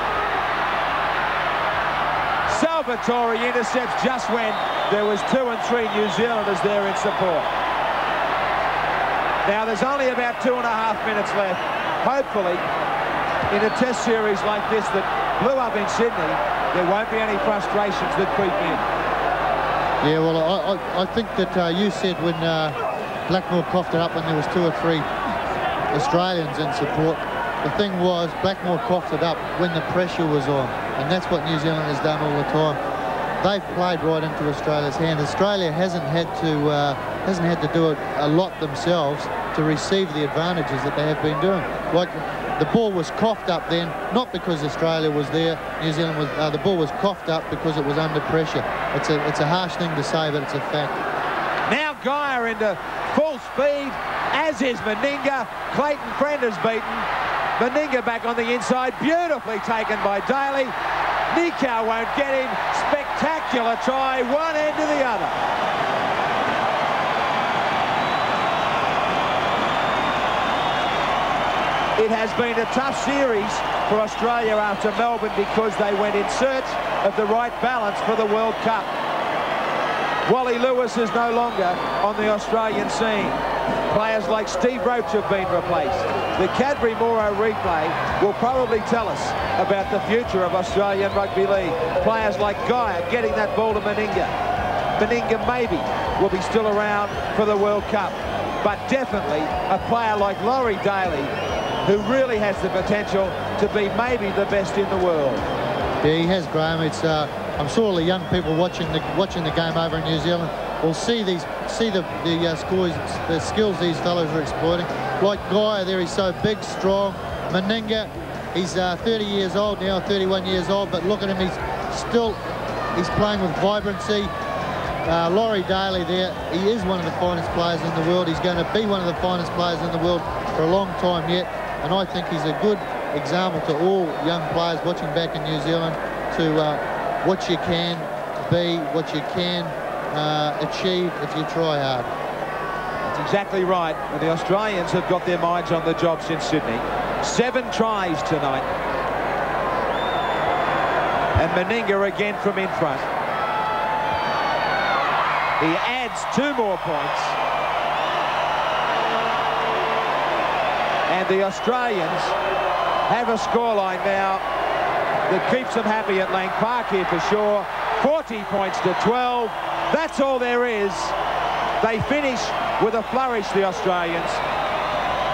Salvatore intercepts just when there was 2 and 3 New Zealanders there in support. Now there's only about 2.5 minutes left. Hopefully, in a test series like this that blew up in Sydney, there won't be any frustrations that creep in. Yeah, well, I think that you said when Blackmore coughed it up when there was 2 or 3 Australians in support. The thing was, Blackmore coughed it up when the pressure was on, and that's what New Zealand has done all the time. They've played right into Australia's hand. Australia hasn't had to do it a lot themselves to receive the advantages that they have been doing. Like the ball was coughed up then, not because Australia was there. New Zealand was. The ball was coughed up because it was under pressure. It's a harsh thing to say, but it's a fact. Now Geyer into full speed, as is Meninga. Clayton Friend is beaten. Meninga back on the inside, beautifully taken by Daly. Nikau won't get him. Spectacular try, one end to the other. It has been a tough series for Australia after Melbourne because they went in search of the right balance for the World Cup. Wally Lewis is no longer on the Australian scene. Players like Steve Roach have been replaced. The Cadbury Moro replay will probably tell us about the future of Australian Rugby League. Players like Geyer getting that ball to Meninga. Meninga maybe will be still around for the World Cup. But definitely a player like Laurie Daly, who really has the potential to be maybe the best in the world. Yeah, he has, Graham. It's I'm sure the young people watching the game over in New Zealand will see the scores, the skills these fellows are exploiting. Like Geyer there, he's so big, strong. Meninga, He's 30 years old now, 31 years old, but look at him, he's playing with vibrancy. Laurie Daly there, he is one of the finest players in the world. He's going to be one of the finest players in the world for a long time yet, and I think he's a good example to all young players watching back in New Zealand to what you can be, what you can achieve if you try hard. That's exactly right. And the Australians have got their minds on the job since Sydney. 7 tries tonight. And Meninga again from in front. He adds 2 more points. And the Australians have a scoreline now that keeps them happy at Lang Park here for sure. 40 points to 12. That's all there is. They finish with a flourish, the Australians.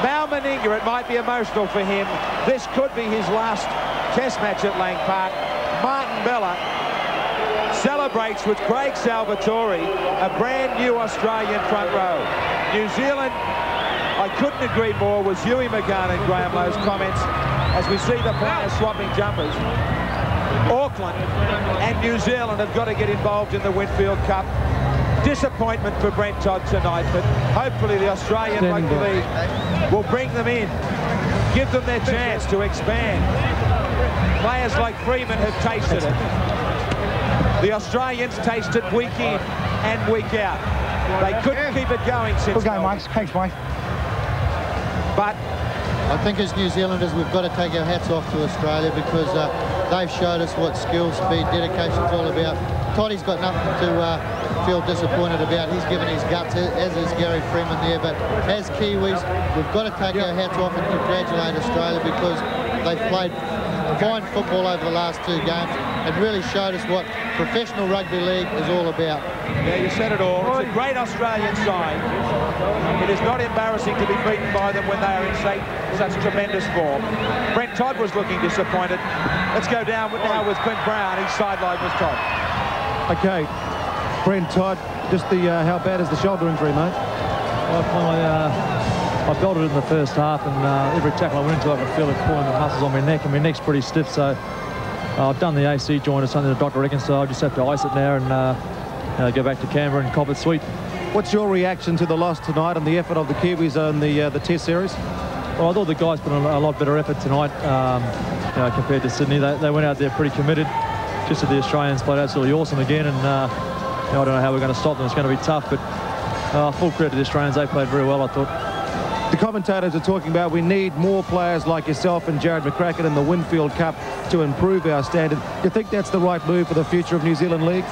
Mal Meninga, it might be emotional for him. This could be his last test match at Lang Park. Martin Bella celebrates with Craig Salvatore, a brand new Australian front row. New Zealand, I couldn't agree more with Huey McGann and Graham Lowe's comments as we see the players swapping jumpers. Auckland and New Zealand have got to get involved in the Winfield Cup. Disappointment for Brent Todd tonight, but hopefully the Australian Rugby League will bring them in, give them their chance to expand. Players like Freeman have tasted it. The Australians taste it week in and week out. They couldn't keep it going since. Good game, Mike. Thanks, Mike. But I think as New Zealanders, we've got to take our hats off to Australia because they've showed us what skill, speed, dedication is all about. Toddy's got nothing to feel disappointed about. He's given his guts, as is Gary Freeman there. But as Kiwis, we've got to take our hats off and congratulate Australia because they've played fine football over the last 2 games and really showed us what professional rugby league is all about. yeah, you said it all. It's a great Australian side. It is not embarrassing to be beaten by them when they are in such tremendous form. Brent Todd was looking disappointed. Let's go down now with Clint Brown. His sideline was Todd. Okay, Brent Todd, just how bad is the shoulder injury, mate? I felt it in the first half, and every tackle I went into, I could feel it pulling the muscles on my neck, and my neck's pretty stiff, so I've done the AC joint or something the doctor reckons, so I just have to ice it now and go back to Canberra and cop it sweet. What's your reaction to the loss tonight and the effort of the Kiwis on the Test series? Well, I thought the guys put in a lot better effort tonight compared to Sydney. They went out there pretty committed. Just that the Australians played absolutely awesome again, and I don't know how we're going to stop them. It's going to be tough, but full credit to the Australians. They played very well, I thought. The commentators are talking about we need more players like yourself and Jared McCracken in the Winfield Cup to improve our standard. Do you think that's the right move for the future of New Zealand League?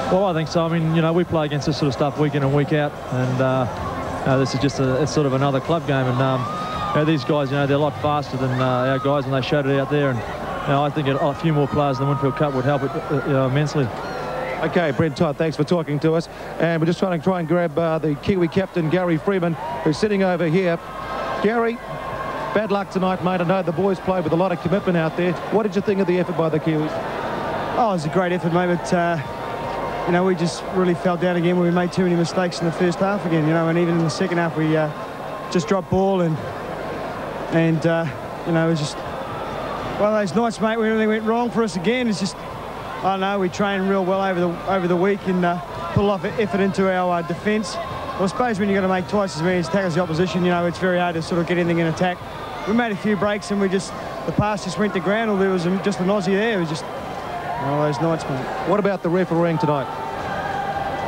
Well, I think so. I mean, we play against this sort of stuff week in and week out, and this is just it's sort of another club game. And these guys, they're a lot faster than our guys, and they showed it out there. And I think a few more players in the Winfield Cup would help it immensely. Okay, Brent Todd, thanks for talking to us. And we're just trying to grab the Kiwi captain, Gary Freeman, who's sitting over here. Gary, bad luck tonight, mate. I know the boys played with a lot of commitment out there. What did you think of the effort by the Kiwis? Oh, it was a great effort, mate, but, we just really fell down again when we made too many mistakes in the first half again, and even in the second half we just dropped ball and it was just one of those nights, mate, where everything went wrong for us again. It's just, I don't know, we trained real well over the week and put a lot of effort into our defence. Well, I suppose when you're going to make twice as many tackles as the opposition, it's very hard to sort of get anything in attack. We made a few breaks and the pass just went to ground, or there was just an Aussie there. It was just one of those nights, mate. What about the refereeing tonight?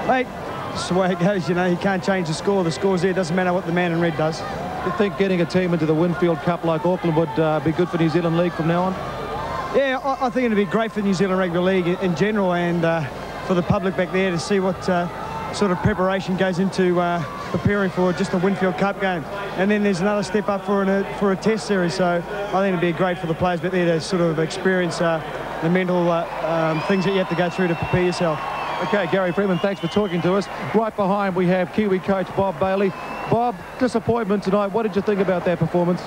Mate, it's the way it goes, you can't change the score. The score's there. It doesn't matter what the man in red does. Do you think getting a team into the Winfield Cup like Auckland would be good for New Zealand League from now on? Yeah, I think it'd be great for New Zealand Rugby League in general, and for the public back there to see what sort of preparation goes into preparing for just a Winfield Cup game. And then there's another step up for a test series, so I think it'd be great for the players back there to sort of experience the mental things that you have to go through to prepare yourself. Okay, Gary Freeman, thanks for talking to us. Right behind we have Kiwi coach Bob Bailey. Bob, disappointment tonight. What did you think about that performance?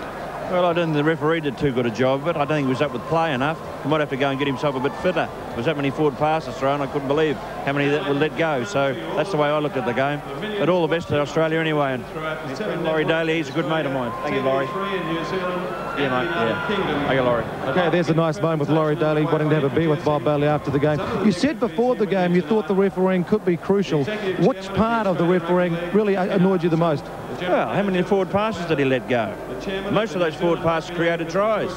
Well, I don't think the referee did too good a job, but I don't think he was up with play enough. He might have to go and get himself a bit fitter. There was that many forward passes thrown, I couldn't believe how many that were let go. So that's the way I looked at the game. But all the best to Australia anyway. And Laurie Daly, he's a good mate of mine. Thank you, Laurie. Yeah, mate, yeah. Okay, Laurie. Okay, there's a nice moment with Laurie Daly wanting to have a beer with Bob Bailey after the game. You said before the game you thought the refereeing could be crucial. Which part of the refereeing really annoyed you the most? Well, how many forward passes did he let go? Most of those forward passes created tries.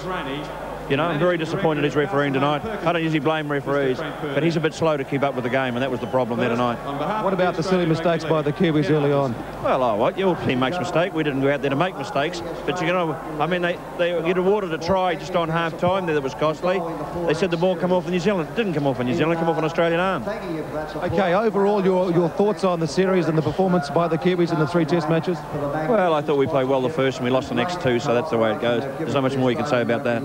You know, I'm very disappointed he's refereeing tonight. I don't usually blame referees, but he's a bit slow to keep up with the game, and that was the problem there tonight. What about the silly mistakes by the Kiwis early on? Well, your team makes mistakes. We didn't go out there to make mistakes, but you know, I mean, they get awarded a try just on half-time there that was costly. They said the ball come off in New Zealand. It didn't come off in New Zealand, it came off an Australian arm. Okay, overall, your thoughts on the series and the performance by the Kiwis in the 3 Test matches? Well, I thought we played well the first and we lost the next 2, so that's the way it goes. There's not much more you can say about that.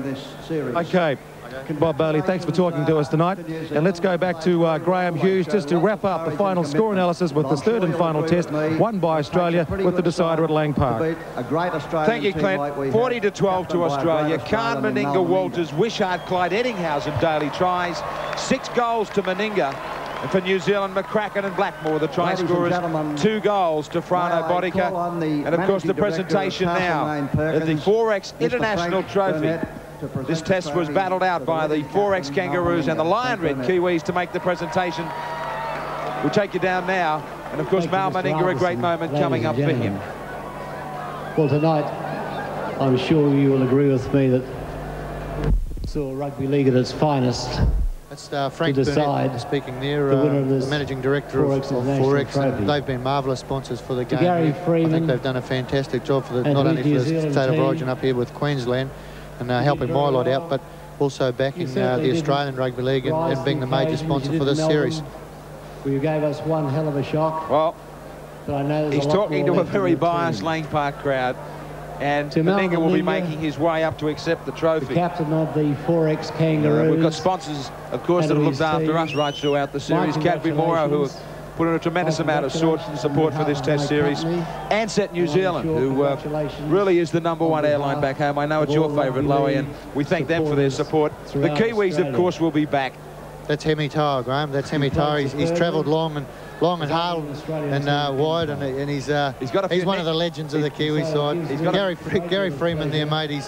Okay, Bob Bailey, thanks for talking to us tonight. And let's go back to Graham Hughes just to wrap up the final score analysis with the third and final test won by Australia with the decider at Lang Park. Thank you, Clint. 40-12 to Australia. Kahn, Meninga, Walters, Wishart, Clyde, Eddinghausen, Daly tries. 6 goals to Meninga. And for New Zealand, McCracken and Blackmore, the try scorers, 2 goals to Frano Bodica. And of course, the presentation now of the 4X International Trophy. This test was battled out by the 4X Kangaroos and the Lion Red Kiwis to make the presentation. We'll take you down now. And of course, Mal Meninga, a great moment coming up for him. Well, tonight, I'm sure you will agree with me that saw rugby league at its finest. That's Frank Burnett speaking there, the managing director of 4X. And they've been marvellous sponsors for the game. Gary Freeman, I think they've done a fantastic job for not only for the state of origin up here with Queensland and helping my lot out, but also backing the Australian Rugby League and being the major sponsor for this series. Well, you gave us one hell of a shock. Well, but I know he's talking to a very biased Lang Park crowd. And Meninga will be making his way up to accept the trophy. The captain of the 4X Kangaroos. We've got sponsors, of course, that have looked after us right throughout the series. Cadbury Moro, who have put in a tremendous amount of support for this test series. Ansett New Zealand, who really is the #1 airline back home. I know it's your favourite, Lowy, and we thank them for their support. The Kiwis, of course, will be back. That's Hemi Tara, Graham. That's Hemi Tara. He's travelled long and hard and wide, and he's one of the legends of the Kiwi side. He's got Gary Freeman there, mate. He's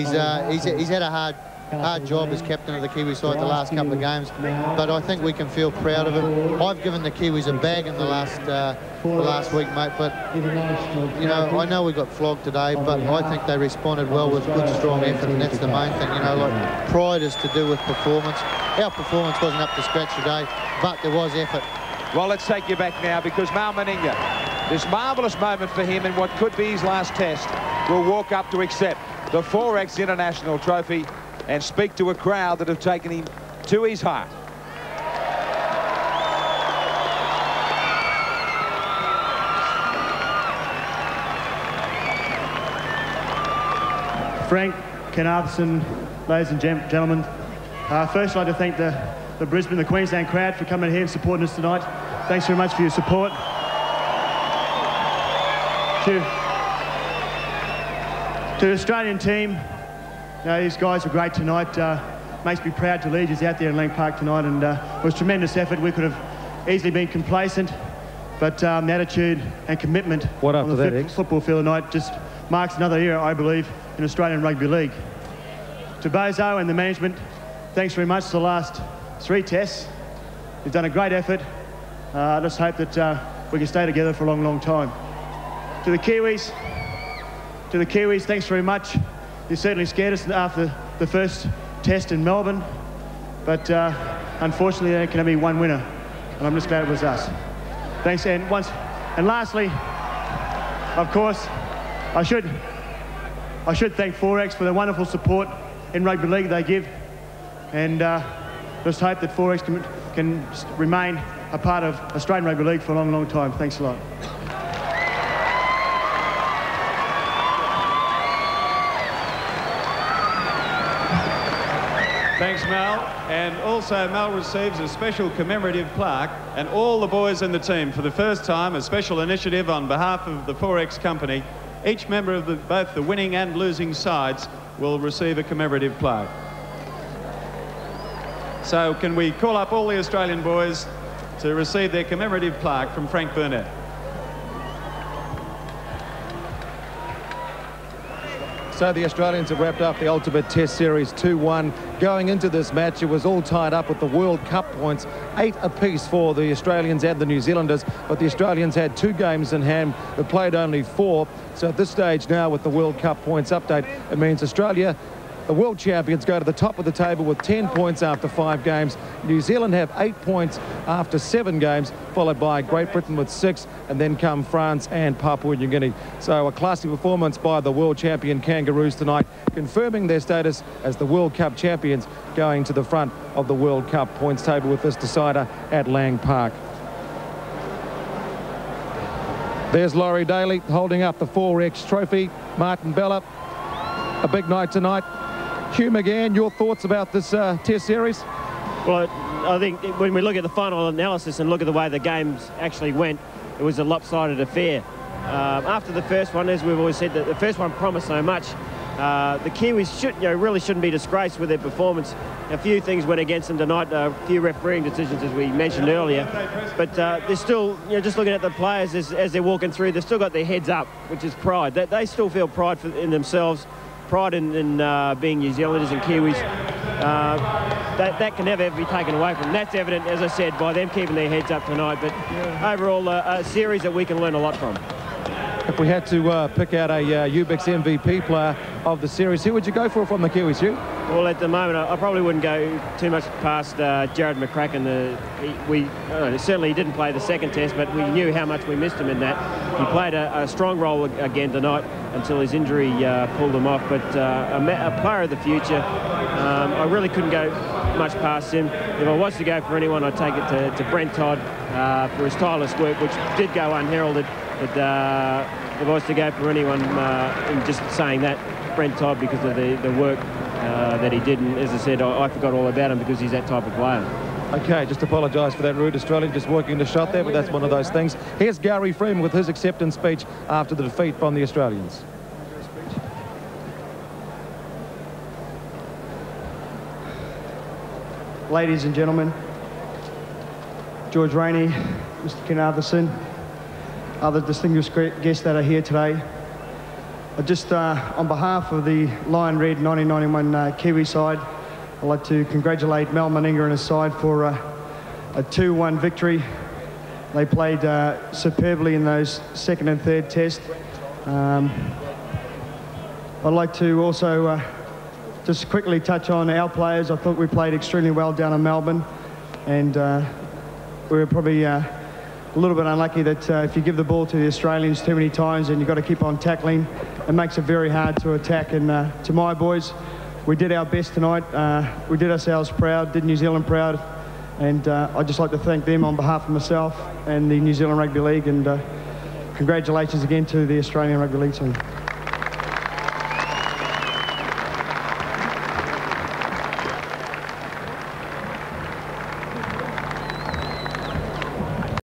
had a hard job as captain of the Kiwi side the last couple of games, but I think we can feel proud of it. I've given the Kiwis a bag in the last week, mate, but you know, I know we got flogged today, but I think they responded well with good, strong effort, and that's the main thing. You know, like pride is to do with performance. Our performance wasn't up to scratch today, but there was effort. Well, let's take you back now, because Mal Meninga, this marvellous moment for him in what could be his last test, will walk up to accept the 4X International Trophy and speak to a crowd that have taken him to his heart. Frank, Ken Arthurson, ladies and gentlemen. First, I'd like to thank the Brisbane, the Queensland crowd for coming here and supporting us tonight. Thanks very much for your support. To the Australian team, you know, these guys were great tonight. Makes me proud to lead you out there in Lang Park tonight, and it was tremendous effort. We could have easily been complacent, but the attitude and commitment on the football field tonight just marks another era, I believe, in Australian Rugby League. To Bozo and the management, thanks very much for the last 3 tests. You've done a great effort. I just hope that we can stay together for a long, long time. To the Kiwis, thanks very much. You certainly scared us after the first test in Melbourne, but unfortunately there can only be one winner, and I'm just glad it was us. Thanks, and lastly, of course, I should thank 4X for the wonderful support in rugby league they give, and just hope that 4X can remain a part of Australian Rugby League for a long, long time. Thanks a lot. Thanks, Mal. And also, Mal receives a special commemorative plaque, and all the boys in the team, for the first time, a special initiative on behalf of the 4X company, Each member of both the winning and losing sides will receive a commemorative plaque. So can we call up all the Australian boys to receive their commemorative plaque from Frank Burnett? So the Australians have wrapped up the Ultimate Test Series 2-1. Going into this match, it was all tied up with the World Cup points, 8 apiece for the Australians and the New Zealanders, but the Australians had 2 games in hand, but played only 4. So at this stage now, with the World Cup points update, it means Australia, the world champions, go to the top of the table with 10 points after 5 games. New Zealand have 8 points after 7 games, followed by Great Britain with 6, and then come France and Papua New Guinea. So a classy performance by the world champion Kangaroos tonight, confirming their status as the World Cup champions, going to the front of the World Cup points table with this decider at Lang Park. There's Laurie Daly holding up the 4X trophy. Martin Bella, a big night tonight. Hugh McGann, your thoughts about this Test series? Well, I think when we look at the final analysis and look at the way the games actually went, it was a lopsided affair. After the first one, as we've always said, that the first one promised so much. The Kiwis really shouldn't be disgraced with their performance. A few things went against them tonight, a few refereeing decisions, as we mentioned earlier. But they're still, just looking at the players as they're walking through, they've still got their heads up, which is pride. They still feel pride in themselves, pride in being New Zealanders and Kiwis. That can never ever be taken away from them. That's evident, as I said, by them keeping their heads up tonight. But overall, a series that we can learn a lot from. If we had to pick out a Ubix MVP player of the series, who would you go for from the Kiwis, Hugh? Well, at the moment, I probably wouldn't go too much past Jared McCracken. Certainly he didn't play the second test, but we knew how much we missed him in that. He played a strong role again tonight until his injury pulled him off. But a player of the future, I really couldn't go much past him. If I was to go for anyone, I'd take it to Brent Todd for his tireless work, which did go unheralded. But if I was to go for anyone, in just saying that, Brent Todd, because of the work that he did. And as I said, I forgot all about him because he's that type of player. Okay, just apologise for that rude Australian just working the shot there, but that's one of those things. Here's Gary Freeman with his acceptance speech after the defeat from the Australians. Ladies and gentlemen, George Rainey, Mr. Ken Arthurson, other distinguished guests that are here today. I just, on behalf of the Lion Red 1991 Kiwi side, I'd like to congratulate Mal Meninga and his side for a 2-1 victory. They played superbly in those second and third tests. I'd like to also just quickly touch on our players. I thought we played extremely well down in Melbourne, and we were probably a little bit unlucky that if you give the ball to the Australians too many times and you've got to keep on tackling, it makes it very hard to attack. And to my boys, we did our best tonight. We did ourselves proud, did New Zealand proud, and I'd just like to thank them on behalf of myself and the New Zealand Rugby League, and congratulations again to the Australian Rugby League team.